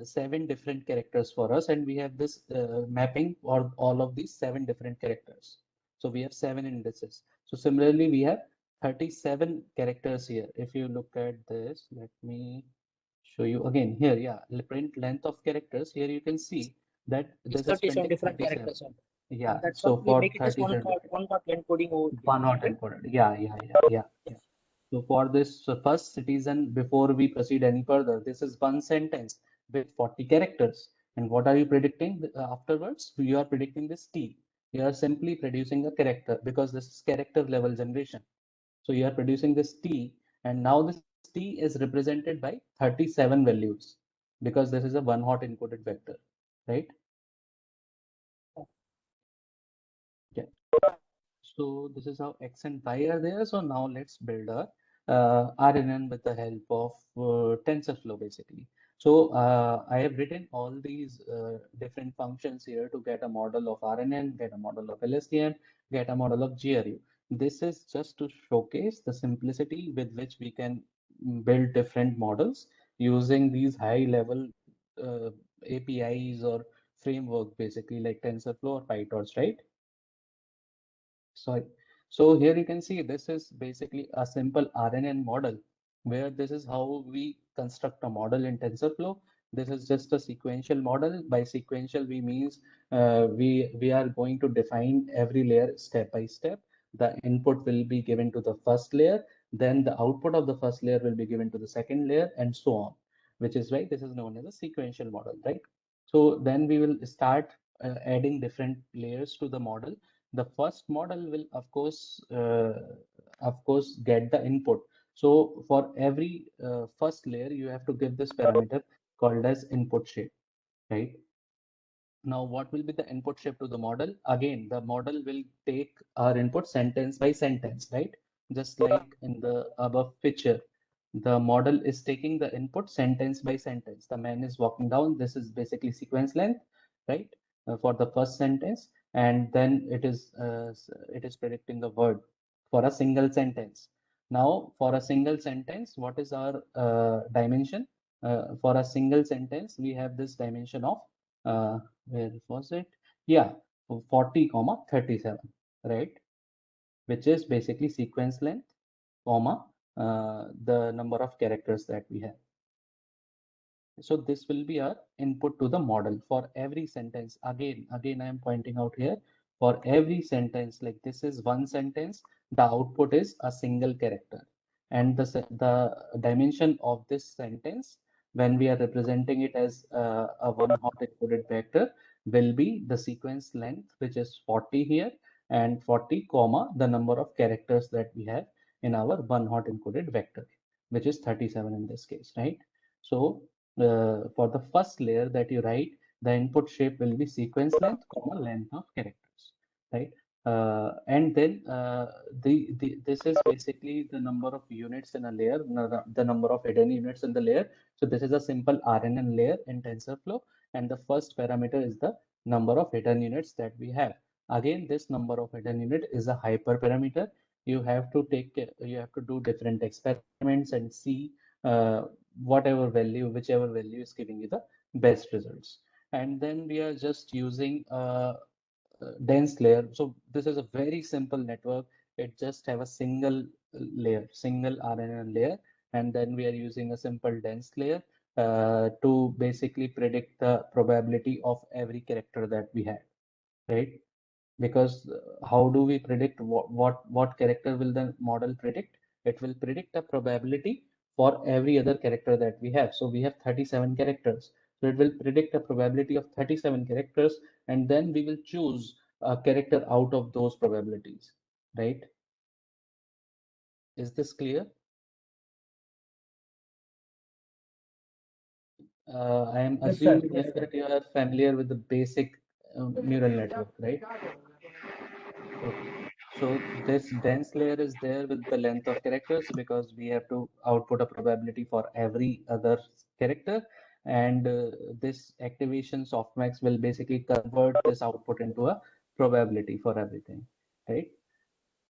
7 different characters for us, and we have this mapping for all of these 7 different characters. So we have 7 indices. So similarly, we have 37 characters here. If you look at this, let me show you again here. Yeah, print length of characters. Here you can see that this is 37 printing different 37. characters. Yeah, and that's so what we for make it as 37 one hot encoding over. one hot encoded. Yeah. So for this first citizen, before we proceed any further, this is one sentence with 40 characters. And what are you predicting afterwards? You are predicting this T. You are simply producing a character because this is character level generation. So you are producing this T, and now this T is represented by 37 values because this is a one hot encoded vector, right? Yeah. So this is how X and Y are there. So now let's build a RNN with the help of TensorFlow basically. So I have written all these different functions here to get a model of RNN, get a model of LSTM, get a model of GRU. This is just to showcase the simplicity with which we can build different models using these high level APIs or framework basically like TensorFlow or PyTorch, right? Sorry. So here you can see this is basically a simple RNN model where this is how we construct a model in TensorFlow. This is just a sequential model. By sequential, we means we are going to define every layer step by step. The input will be given to the first layer, then the output of the first layer will be given to the second layer, and so on, which is why this is known as a sequential model, right? So then we will start adding different layers to the model. The first model will of course get the input. So for every first layer you have to give this parameter called as input shape, right? Now, what will be the input shape to the model? Again, the model will take our input sentence by sentence, right? Just like in the above picture, the model is taking the input sentence by sentence. The man is walking down. This is basically sequence length, right? For the first sentence, and then it is predicting the word for a single sentence. Now, for a single sentence, what is our dimension? For a single sentence, we have this dimension of where was it? Yeah, 40, 37, right? Which is basically sequence length, comma, the number of characters that we have. So this will be our input to the model for every sentence. Again, I am pointing out here, for every sentence, like this is one sentence, the output is a single character. And the dimension of this sentence, when we are representing it as a one-hot encoded vector, will be the sequence length, which is 40 here, and 40, comma, the number of characters that we have in our one-hot encoded vector, which is 37 in this case, right? So for the first layer that you write, the input shape will be sequence length, comma, length of characters, right? And then this is basically the number of units in a layer, the number of hidden units in the layer. So this is a simple RNN layer in TensorFlow, and the first parameter is the number of hidden units that we have. Again, this number of hidden unit is a hyperparameter. You have to do different experiments and see whichever value is giving you the best results. And then we are just using dense layer. So this is a very simple network. It just have a single layer, single RNN layer, and then we are using a simple dense layer to basically predict the probability of every character that we have, right? Because how do we predict what character will the model predict? It will predict the probability for every other character that we have. So we have 37 characters. So it will predict a probability of 37 characters, and then we will choose a character out of those probabilities, right? Is this clear? I am Yes, sir. assuming that you are familiar with the basic neural network, right? Okay. So this dense layer is there with the length of characters because we have to output a probability for every other character. And this activation softmax will basically convert this output into a probability for everything, right?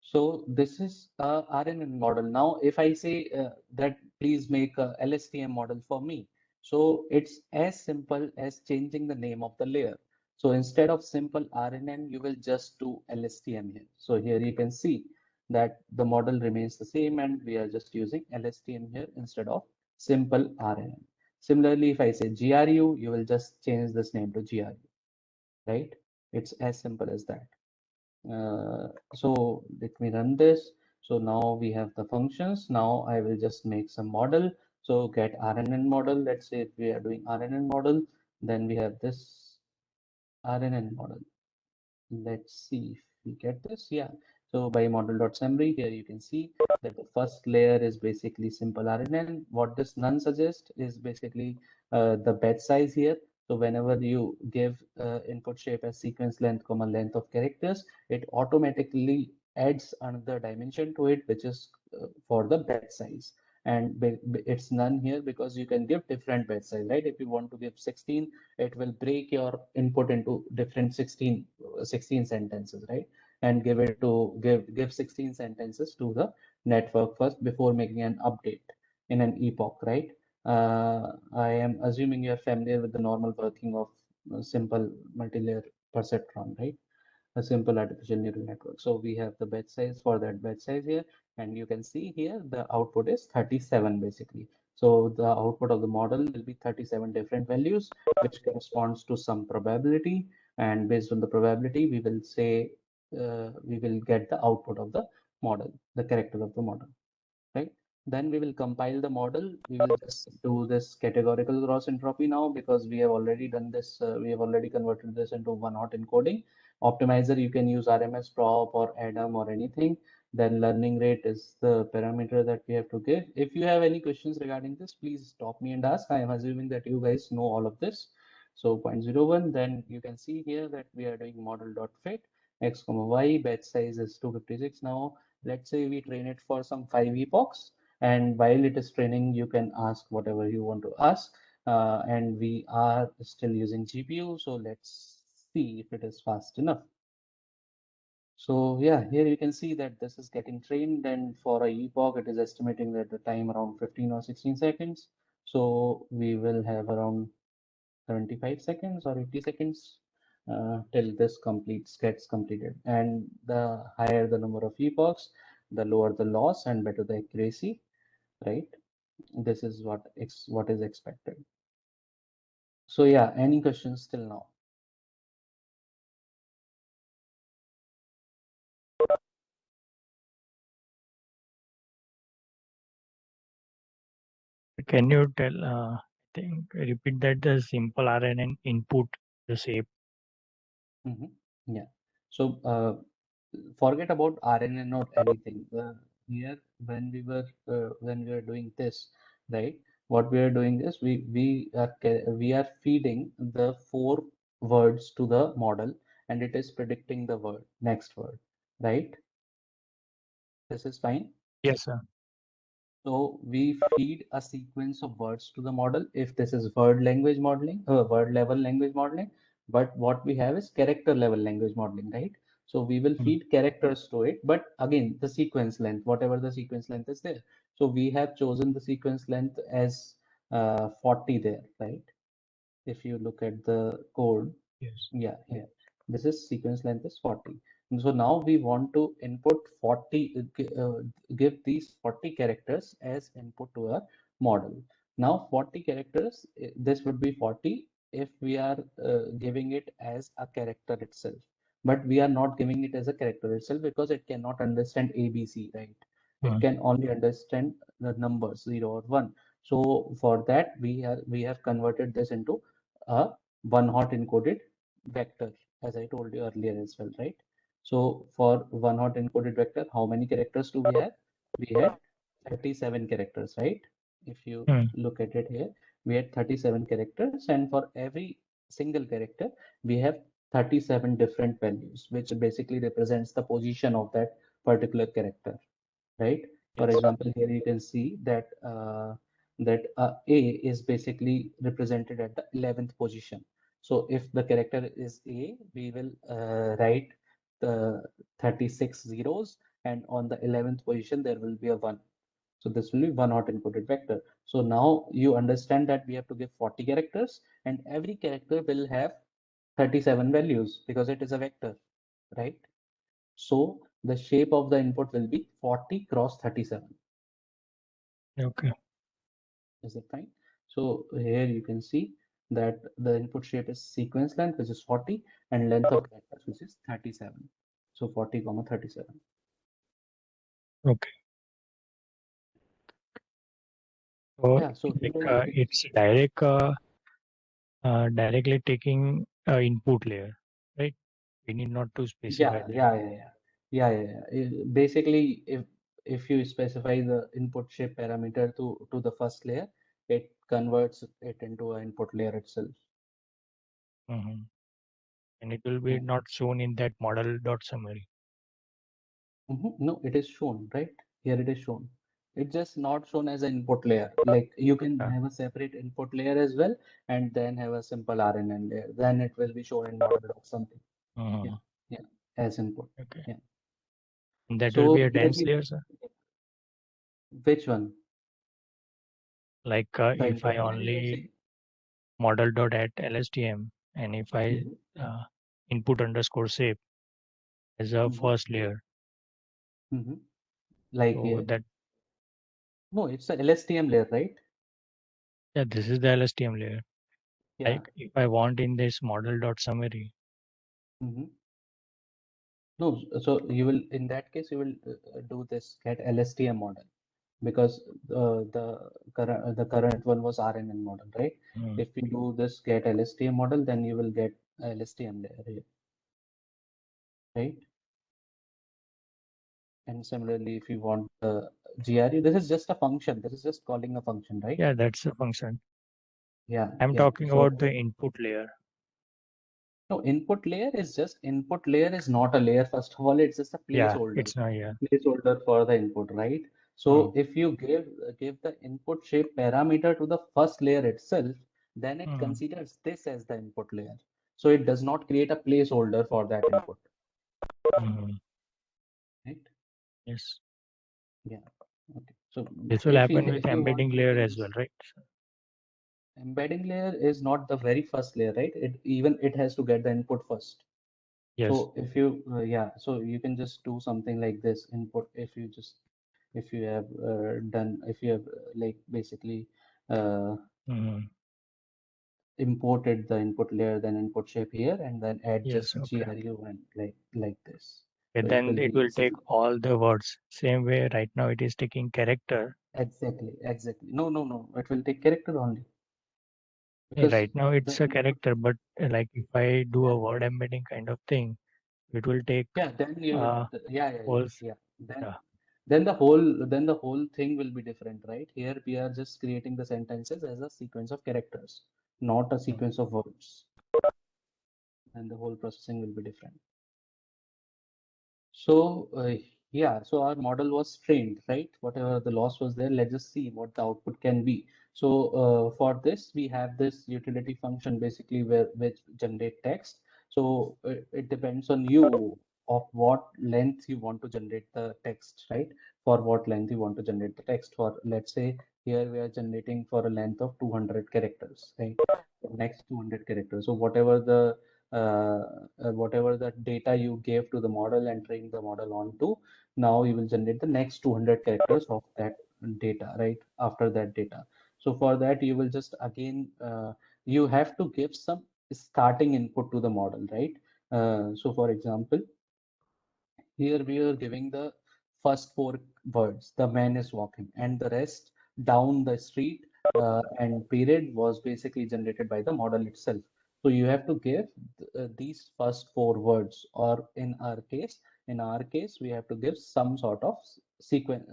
So this is a RNN model. Now, if I say that please make a LSTM model for me, so it's as simple as changing the name of the layer. So instead of simple RNN, you will just do LSTM here. So here you can see that the model remains the same and we are just using LSTM here instead of simple RNN. Similarly, if I say GRU, you will just change this name to GRU, right? It's as simple as that. So let me run this. So now we have the functions. Now I will just make some model. So get RNN model. Let's say if we are doing RNN model, then we have this RNN model. Let's see if we get this. Yeah. So by model.summary, here you can see that the first layer is basically simple RNN. What this none suggests is basically the batch size here. So whenever you give input shape as sequence length, comma length of characters, it automatically adds another dimension to it, which is for the batch size. And it's none here because you can give different batch size, right? If you want to give 16, it will break your input into different 16 sentences, right? And give it to give 16 sentences to the network first before making an update in an epoch, right? I am assuming you are familiar with the normal working of simple multi-layer perceptron, right? A simple artificial neural network. So we have the batch size for that batch size here, and you can see here the output is 37 basically. So the output of the model will be 37 different values, which corresponds to some probability. And based on the probability, we will say we will get the output of the model, the character of the model, right? Then we will compile the model. We will just do this categorical gross entropy now because we have already done this. We have already converted this into one-hot encoding. Optimizer, you can use RMS prop or ADAM or anything. Then learning rate is the parameter that we have to give. If you have any questions regarding this, please stop me and ask. I am assuming that you guys know all of this. So 0.01, then you can see here that we are doing model.fit x, y, batch size is 256 now. Let's say we train it for some 5 epochs. And while it is training, you can ask whatever you want to ask. And we are still using GPU. So let's see if it is fast enough. So yeah, here you can see that this is getting trained, and for a epoch, it is estimating that the time around 15 or 16 seconds. So we will have around 75 seconds or 80 seconds till this gets completed. And the higher the number of epochs, the lower the loss and better the accuracy, right? This is what is expected. So yeah, any questions till now? Can you tell, I think, repeat that the simple RNN input, the shape? Yeah. So forget about RNN or anything. Here, when we were doing this, right? What we are doing is we are feeding the 4 words to the model, and it is predicting the next word, right? This is fine. Yes, sir. So we feed a sequence of words to the model if this is word level language modeling. But what we have is character level language modeling, right? So we will feed characters to it, but again, the sequence length, whatever the sequence length is there. So we have chosen the sequence length as 40 there, right? If you look at the code, Yes. yeah, here, this is sequence length is 40. And so now we want to input 40, give these 40 characters as input to our model. Now 40 characters, this would be 40 if we are giving it as a character itself. But we are not giving it as a character itself because it cannot understand ABC, right? It can only understand the numbers 0 or 1. So for that, we have converted this into a one-hot encoded vector, as I told you earlier as well, right? So for one-hot encoded vector, how many characters do we have? We had 37 characters, right? If you look at it here, we had 37 characters, and for every single character, we have 37 different values, which basically represents the position of that particular character, right? For example, here you can see that A is basically represented at the 11th position. So if the character is A, we will write the 36 zeros, and on the 11th position there will be a 1. So this will be one-hot encoded vector. So now you understand that we have to give 40 characters, and every character will have 37 values because it is a vector, right? So the shape of the input will be 40 cross 37. Okay. Is that fine? So here you can see that the input shape is sequence length, which is 40, and length of characters, which is 37. So 40, 37. Okay. So, Yeah, so it's directly taking input layer, right? We need not to specify that. Basically, if you specify the input shape parameter to the first layer, it converts it into an input layer itself. And it will be not shown in that model.summary. No, it is shown, right? Here it is shown. It's just not shown as an input layer. Like you can have a separate input layer as well, and then have a simple RNN layer. Then it will be shown in model or something. Yeah, as input. Okay. Yeah. And that So will be a let dense me. layer, sir. Which one? Like The if I input layer you are only saying? model.add LSTM, and if I input underscore shape as a first layer. Like So here. that, No, it's a LSTM layer, right? yeah, this is the LSTM layer. Yeah. Like if I want in this model.summary. No, so you will, in that case, you will do this get LSTM model. because the current one was RNN model, right? Mm. If you do this get LSTM model, then you will get LSTM layer here, right? And similarly, if you want the GRU, this is just a function. This is just calling a function, right? Yeah, that's a function. Yeah, I'm yeah. talking So about the input layer. no, input layer is not a layer. First of all, it's just a Yeah, placeholder. it's not, yeah. Placeholder for the input, right? So if you give the input shape parameter to the first layer itself, then it Mm. considers this as the input layer. So it does not create a placeholder for that input, Mm. right? Yes. Yeah. Okay. So This will happen with if you want embedding to layer as use well, right? embedding layer is not the very first layer, right? It has to get the input first. Yes. So if you yeah, so you can just do something like this input if you have like basically Mm. imported the input layer, then input shape here, and then add Yes, just okay. GRU and like this. Okay, So it then will it be will take all the words. Same way right now it is taking character. exactly. No, it will take character only Yeah, because right now the it's a input. character, but like if I do Yeah, a word embedding kind of thing, it will take yeah. Then you whole, yeah. yeah. Then the whole thing will be different, right? Here we are just creating the sentences as a sequence of characters, not a sequence of words, and the whole processing will be different. So yeah, so our model was trained, right? Whatever the loss was there, let's just see what the output can be. So for this, we have this utility function basically which generate text. So it depends on you of what length you want to generate the text, right? For what length you want to generate the text for. Let's say here we are generating for a length of 200 characters, right? Next 200 characters. So whatever the data you gave to the model and trained the model onto, now you will generate the next 200 characters of that data, right? After that data. So for that, you will just again, you have to give some starting input to the model, right? So for example, here we are giving the first four words, the man is walking, and the rest down the street and period was basically generated by the model itself. So you have to give these first four words, or in our case, we have to give some sort of sequence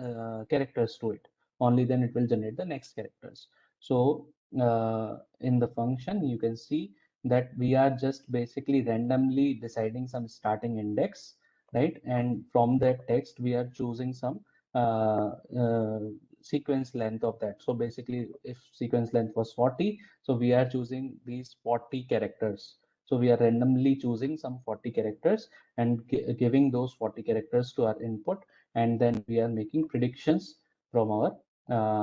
characters to it. Only then it will generate the next characters. So in the function, you can see that we are just basically randomly deciding some starting index, right? And from that text, we are choosing some uh, uh, sequence length of that. So basically, if sequence length was 40, so we are choosing these 40 characters. So we are randomly choosing some 40 characters and giving those 40 characters to our input, and then we are making predictions from our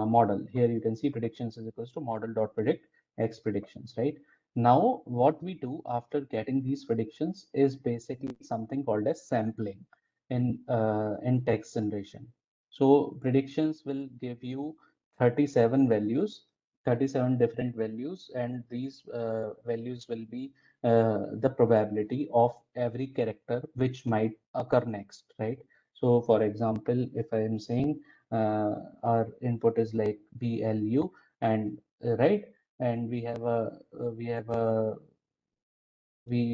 model. Here you can see predictions is equals to model.predict x predictions, right? Now, what we do after getting these predictions is basically something called as sampling in text generation. So predictions will give you 37 values, 37 different values, and these values will be the probability of every character which might occur next, right? So, for example, if I am saying our input is like BLU, and right, and we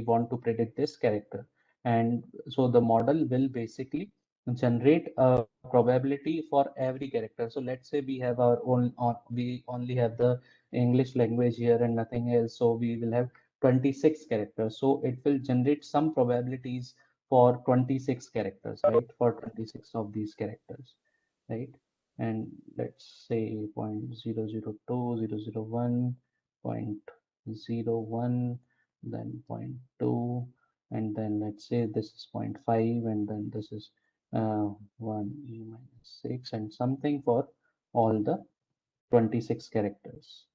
want to predict this character, and so the model will basically generate a probability for every character. So let's say we have our own we only have the English language here and nothing else, so we will have 26 characters, so it will generate some probabilities for 26 characters, right? For 26 of these characters, right? And let's say 0.002, 001, 0.01, then 0.2, and then let's say this is 0.5, and then this is 1 e minus 6 and something for all the 26 characters,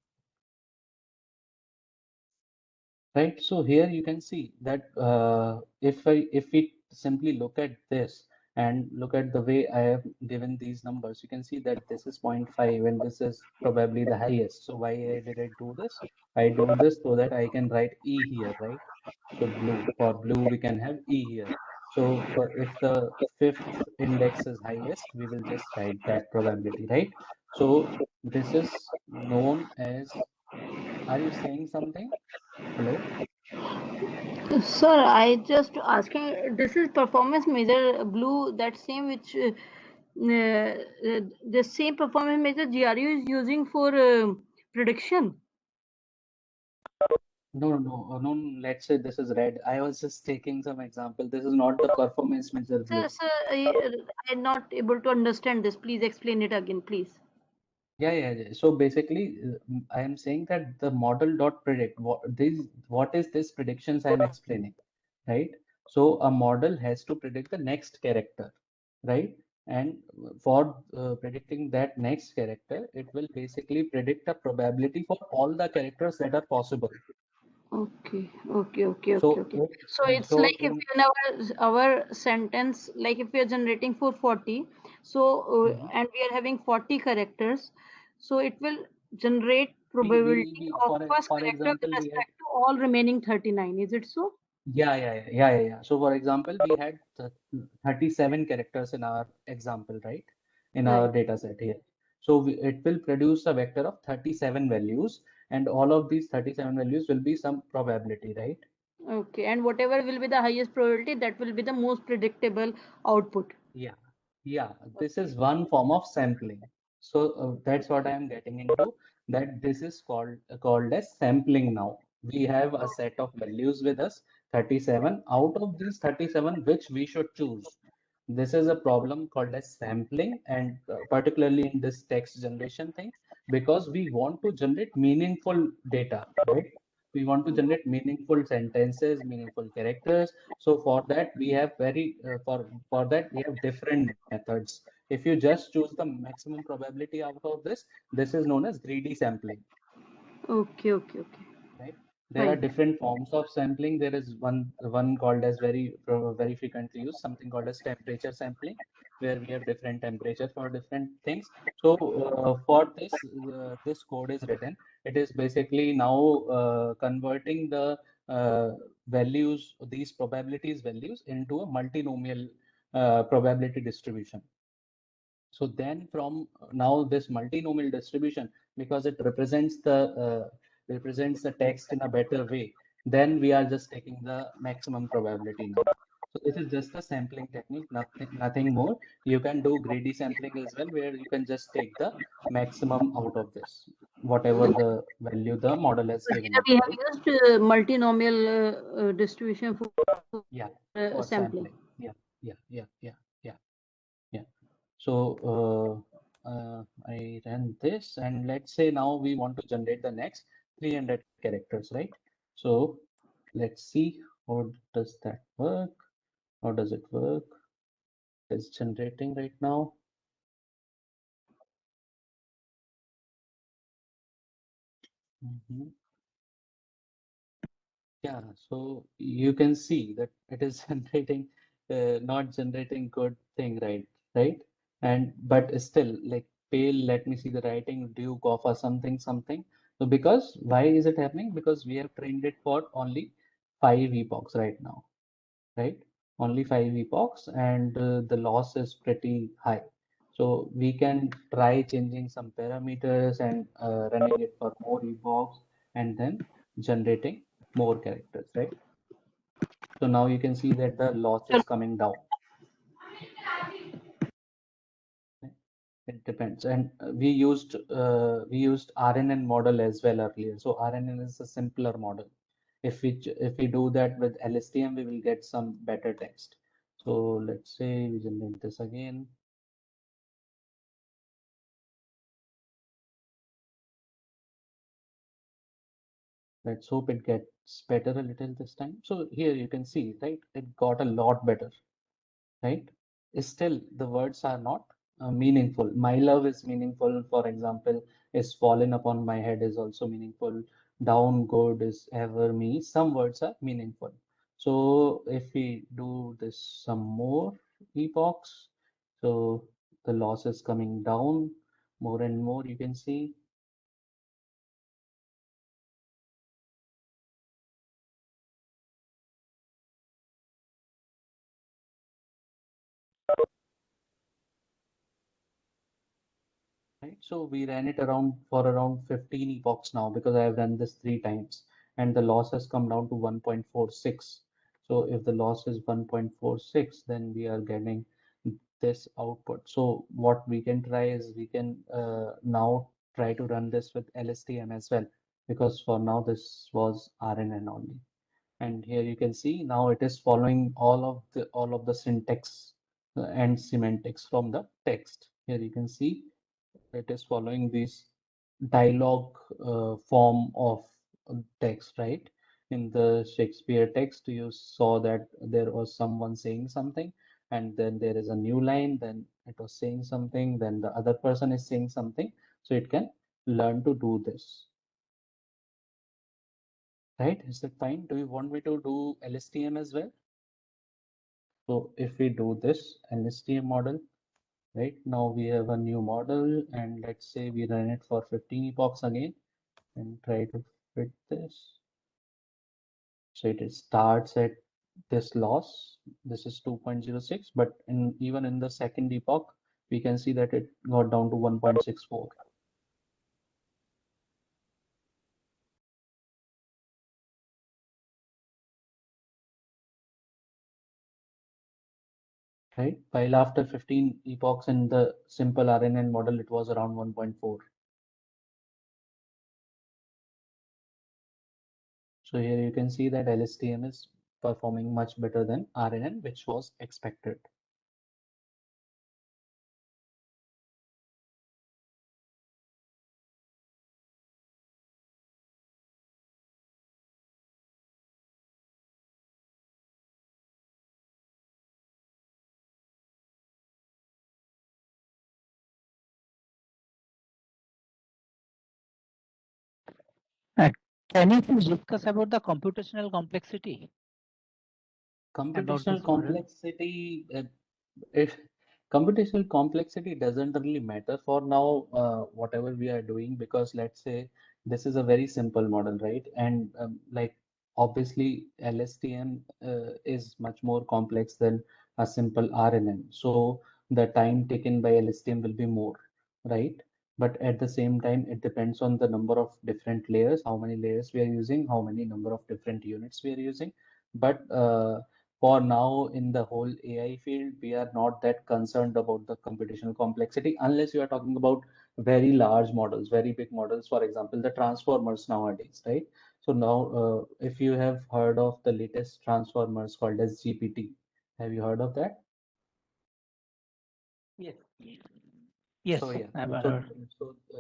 right? So here you can see that if we simply look at this and look at the way I have given these numbers, you can see that this is 0.5 and this is probably the highest. So why did I do this? I do this so that I can write E here, right? So blue, for blue we can have E here. So if the fifth index is highest, we will just write that probability, right? So this is known as, are you saying something? Hello? Sir, I just asking. This is performance measure blue. That same which the same performance measure GRU is using for prediction. No, let's say this is red. I was just taking some example. This is not the performance measure blue. Sir, I'm not able to understand this. Please explain it again, please. Yeah. So basically, I am saying that the model dot predict what is this predictions I am explaining, right? So a model has to predict the next character, right? And for predicting that next character, it will basically predict a probability for all the characters that are possible. Okay. So So it's so like if in in our sentence, like if we are generating for 40, so Mhm. and we are having 40 characters, so it will generate we probability of first for character with example, we had respect to all remaining 39. Is it so? Yeah. So for example, we had 37 characters in our example, right? In our Right. data set here. So it will produce a vector of 37 values, and all of these 37 values will be some probability, right? Okay. And whatever will be the highest probability, that will be the most predictable output. Yeah. This is one form of sampling. So that's what I am getting into, that this is called as sampling now. We have a set of values with us, 37. Out of these 37, which we should choose. This is a problem called as sampling, and particularly in this text generation thing, because we want to generate meaningful data, right? We want to generate meaningful sentences, meaningful characters. So for that we have for that we have different methods. If you just choose the maximum probability out of this is known as greedy sampling, Okay. right? There are Fine. different forms of sampling. There is one called as very frequently used, something called as temperature sampling, where we have different temperature for different things. So for this code is written. It is basically now converting the values, these probabilities values, into a multinomial probability distribution. So then from now this multinomial distribution, because it represents the text in a better way, then we are just taking the maximum probability now. So this is just a sampling technique, nothing more. You can do greedy sampling as well, where you can just take the maximum out of this, whatever the value the model has given Here you, we have right? used multinomial distribution for Yeah, for sampling. sampling. Yeah. Yeah. So I ran this, and let's say now we want to generate the next 300 characters, right? So let's see, how does that work? How does it work? It's generating right now. Mhm. Yeah, so you can see that it is generating, not generating good thing, right? And but still, like pale, let me see the writing, Duke of or something. So because why is it happening? Because we have trained it for only 5 epochs right now, right? Only 5 epochs, and the loss is pretty high. So we can try changing some parameters and running it for more epochs, and then generating more characters, right? So now you can see that the loss is coming down. It depends, and we used RNN model as well earlier. So RNN is a simpler model. If we do that with LSTM, we will get some better text. So let's say we generate this again. Let's hope it gets better a little this time. So here you can see, right? It got a lot better, right? Still, the words are not meaningful. My love is meaningful, for example, is fallen upon my head is also meaningful. Down good is ever me. Some words are meaningful. So if we do this some more epochs, so the loss is coming down more and more, you can see. Right, so we ran it for around 15 epochs now because I have run this 3 times and the loss has come down to 1.46. So if the loss is 1.46, then we are getting this output. So what we can try is we can now try to run this with LSTM as well, because for now this was RNN only. And here you can see now it is following all of the syntax and semantics from the text. Here you can see it is following this dialogue form of text, right? In the Shakespeare text, you saw that there was someone saying something, and then there is a new line, then it was saying something, then the other person is saying something. So it can learn to do this. Right? Is that fine? Do you want me to do LSTM as well? So if we do this LSTM model, right, now we have a new model, and let's say we run it for 15 epochs again and try to fit this. So it starts at this loss. This is 2.06, but even in the second epoch, we can see that it got down to 1.64. Right? While after 15 epochs in the simple RNN model, it was around 1.4. So here you can see that LSTM is performing much better than RNN, which was expected. Can you please discuss about the computational complexity? Computational this model? complexity, if computational complexity doesn't really matter for now, whatever we are doing, because let's say this is a very simple model, right? And like obviously LSTM is much more complex than a simple RNN. So the time taken by LSTM will be more, right? But at the same time, it depends on the number of different layers, how many layers we are using, how many number of different units we are using. But for now, in the whole AI field, we are not that concerned about the computational complexity unless you are talking about very large models, very big models, for example, the transformers nowadays, right? So now, if you have heard of the latest transformers called as GPT, have you heard of that? Yes. Yes, So yeah, I've so heard.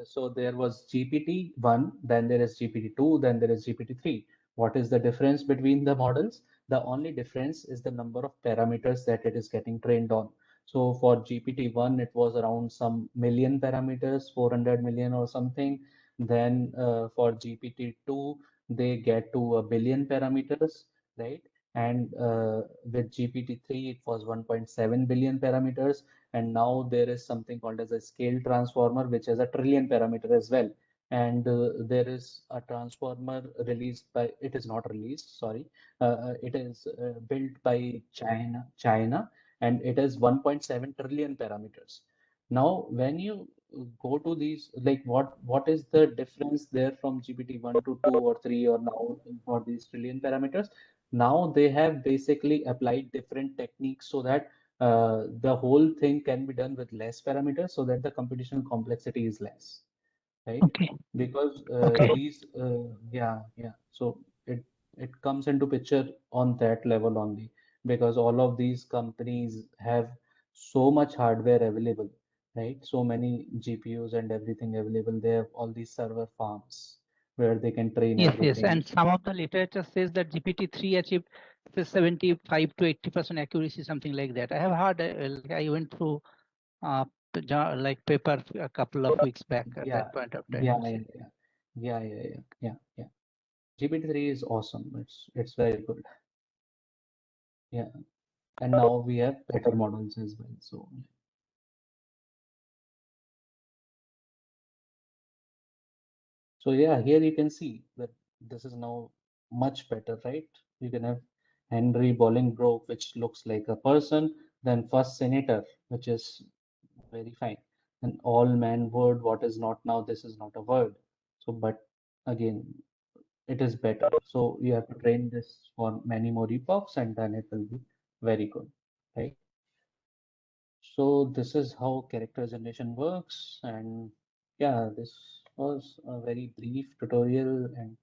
so there was GPT-1, then there is GPT-2, then there is GPT-3. What is the difference between the models? The only difference is the number of parameters that it is getting trained on. So for GPT-1, it was around some million parameters, 400 million or something. Then for GPT-2, they get to a billion parameters, right? And with GPT-3, it was 1.7 billion parameters. And now there is something called as a scale transformer, which has a trillion parameter as well. And there is a transformer released by, it is not released, sorry, it is built by China, and it is 1.7 trillion parameters. Now, when you go to these, like what is the difference there from GPT-1 to 2 or 3 or now for these trillion parameters? Now they have basically applied different techniques so that the whole thing can be done with less parameters so that the computational complexity is less, right? Okay. Because Okay. these, yeah. So it comes into picture on that level only, because all of these companies have so much hardware available, right? So many GPUs and everything available. They have all these server farms where they can train Yes, everything. and some of the literature says that GPT-3 achieved 75 to 80% accuracy, something like that. I have heard, I went through like paper a couple of weeks back at Yeah, that point of time. yeah. GPT-3 is awesome. It's very good. Yeah. And now we have better models as well. So yeah, here you can see that this is now much better, right? You can have Henry Bolingbroke, which looks like a person. then first senator, which is very fine. And all man word, what is not now, this is not a word. So, but again, it is better. So you have to train this for many more epochs, and then it will be very good, right? So this is how character generation works. And yeah, this was a very brief tutorial, and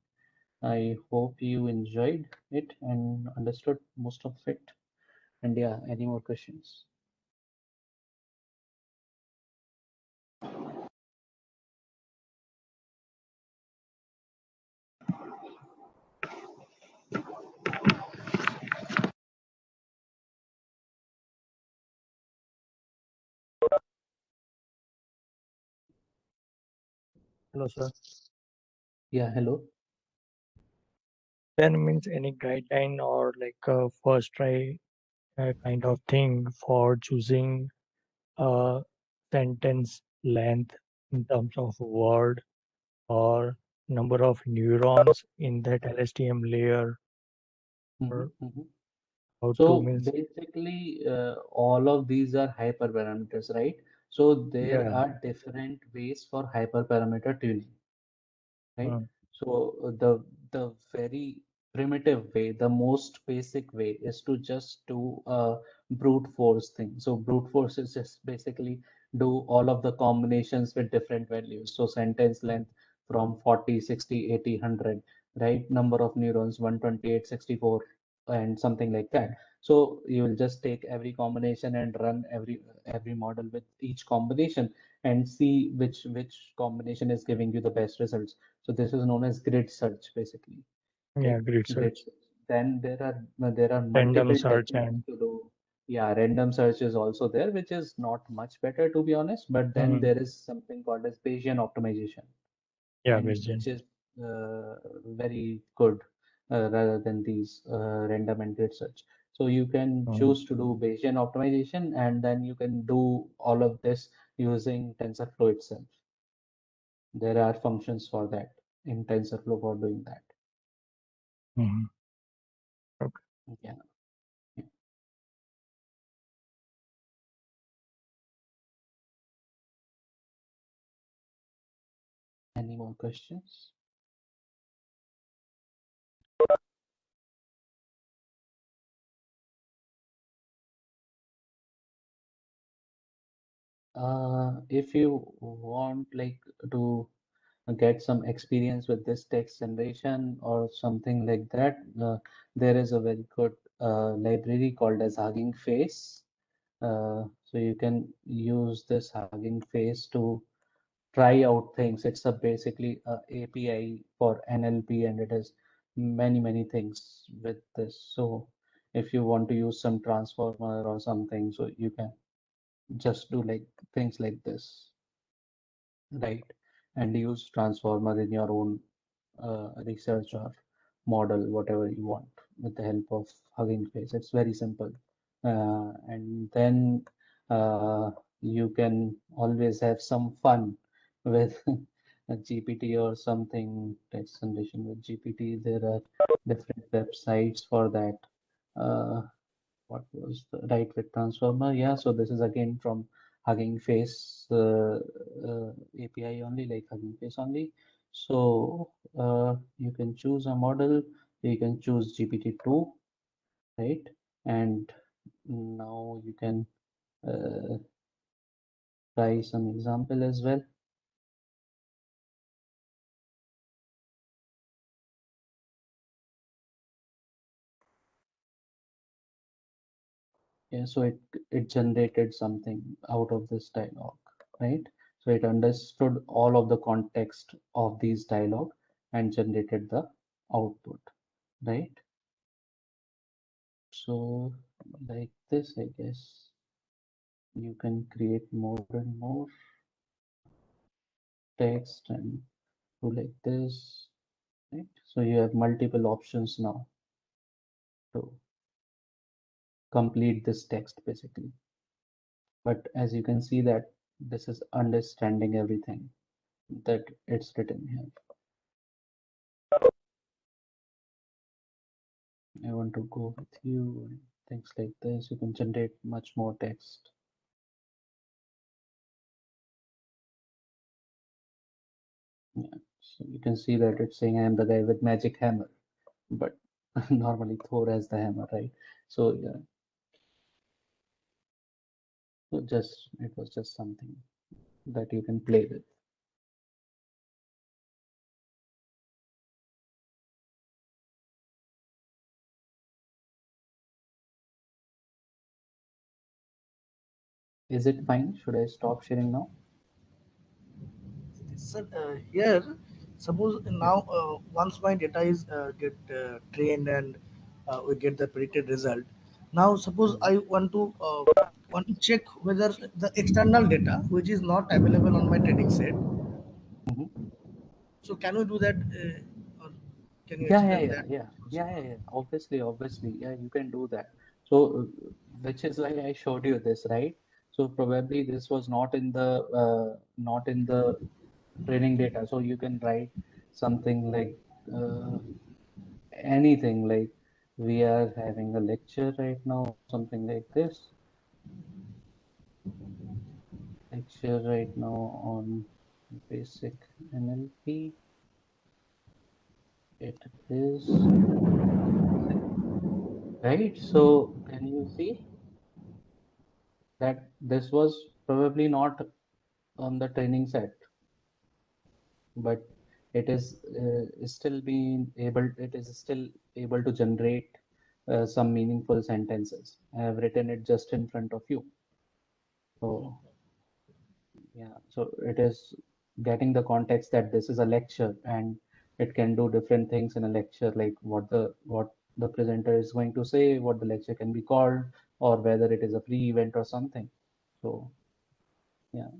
I hope you enjoyed it and understood most of it. And yeah, any more questions? Hello, sir. Yeah, hello. Then means any guideline or like a first try kind of thing for choosing a sentence length in terms of word or number of neurons in that LSTM layer, or how to So means basically, all of these are hyperparameters, right? So there yeah. are different ways for hyperparameter tuning, right? Mm. So the very primitive way, the most basic way, is to just do a brute force thing. So brute force is just basically do all of the combinations with different values. So sentence length from 40, 60, 80, 100, right? Number of neurons 128, 64, and something like that. So you will just take every combination and run every model with each combination and see which combination is giving you the best results. So this is known as grid search, basically. Yeah, Right? grid Grid search, search. Then there are random multiple search, techniques and to do. Yeah, random search is also there, which is not much better, to be honest. But then there is something called as Bayesian optimization, yeah, and Bayesian. which is very good rather than these random and grid search. So you can choose to do Bayesian optimization, and then you can do all of this using TensorFlow itself. There are functions for that in TensorFlow for doing that. Okay. Yeah. Any more questions? If you want like to get some experience with this text generation or something like that, there is a very good library called as Hugging Face. So you can use this Hugging Face to try out things. It's a basically a API for NLP, and it has many things with this. So if you want to use some transformer or something, so you can just do like things like this, right? And use transformer in your own research or model, whatever you want, with the help of Hugging Face. It's very simple. And then you can always have some fun with a GPT or something, text generation with GPT. There are different websites for that. What was the right with transformer? Yeah, so this is again from Hugging Face API only, like Hugging Face only. So you can choose a model. You can choose GPT-2, right? And now you can try some example as well. Yeah, so it generated something out of this dialogue, right? So it understood all of the context of these dialogue and generated the output, right? So like this, I guess you can create more and more text and do like this, right? So you have multiple options now to complete this text basically. But as you can see that this is understanding everything that it's written here. I want to go with you and things like this. You can generate much more text. Yeah, so you can see that it's saying I am the guy with magic hammer, but normally Thor has the hammer, right? So yeah, so it was just something that you can play with. Is it fine? Should I stop sharing now? Sir, here, suppose now once my data is get trained and we get the predicted result. Now, suppose I want to check whether the external data, which is not available on my training set. Mhm. So, can we do that? Or can you Yeah, explain that? yeah. Obviously, yeah, you can do that. So, which is why I showed you this, right? So probably this was not in the training data. So you can write something like anything like we are having a lecture right now, something like this. Lecture right now on basic NLP. It is right. So can you see that this was probably not on the training set, but it is still able to generate some meaningful sentences. I have written it just in front of you. So yeah, so it is getting the context that this is a lecture and it can do different things in a lecture, like what the presenter is going to say, what the lecture can be called, or whether it is a free event or something. So yeah,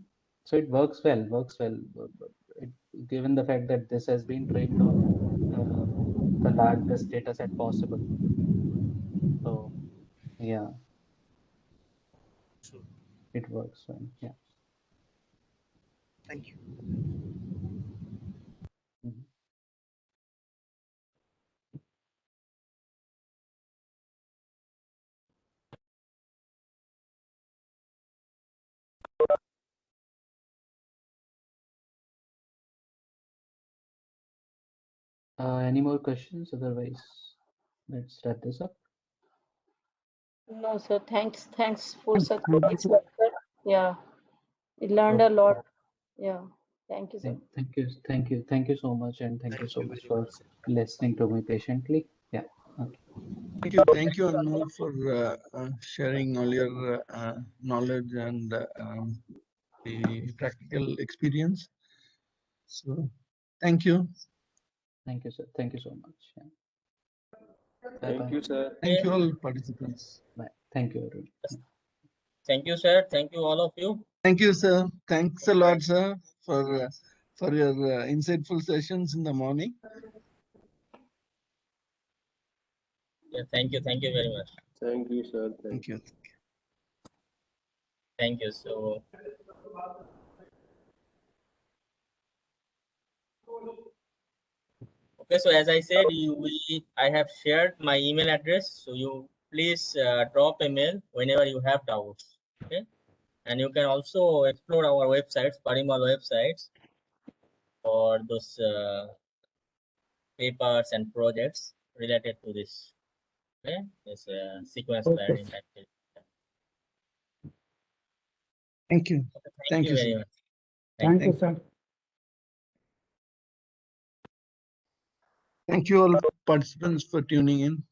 so it works well, given the fact that this has been trained on the largest data set possible. So yeah, Sure. it works well. Yeah. Thank you. Mhm. Any more questions? Otherwise, let's wrap this up. No, sir. Thanks for Thank such you, nice lecture. Yeah, we learned a Okay. lot. Yeah, thank you, sir. Thank you so much, and thank you so much very for much, sir. listening to me patiently. Yeah. Okay. Thank you, Anmol, for sharing all your knowledge and the practical experience. So, thank you. Thank you, sir. Thank you so much. Yeah. Bye Thank bye. you, sir. Thank you, all participants. Bye. Thank you, everyone. Yeah. Thank you, sir. Thank you, all of you. Thank you, sir. Thanks a lot, sir, for your insightful sessions in the morning. Yeah, thank you. Thank you very much. Thank you, sir. Thank you. Thank you. So, okay. So as I said, I have shared my email address. So you please drop a mail whenever you have doubts. Okay. And you can also explore our websites, Parimal websites, for those papers and projects related to this. Okay. This sequence learning activity. Thank you. Okay, Thank you you, very sir. much. Thank you, sir. Thank you, all participants, for tuning in.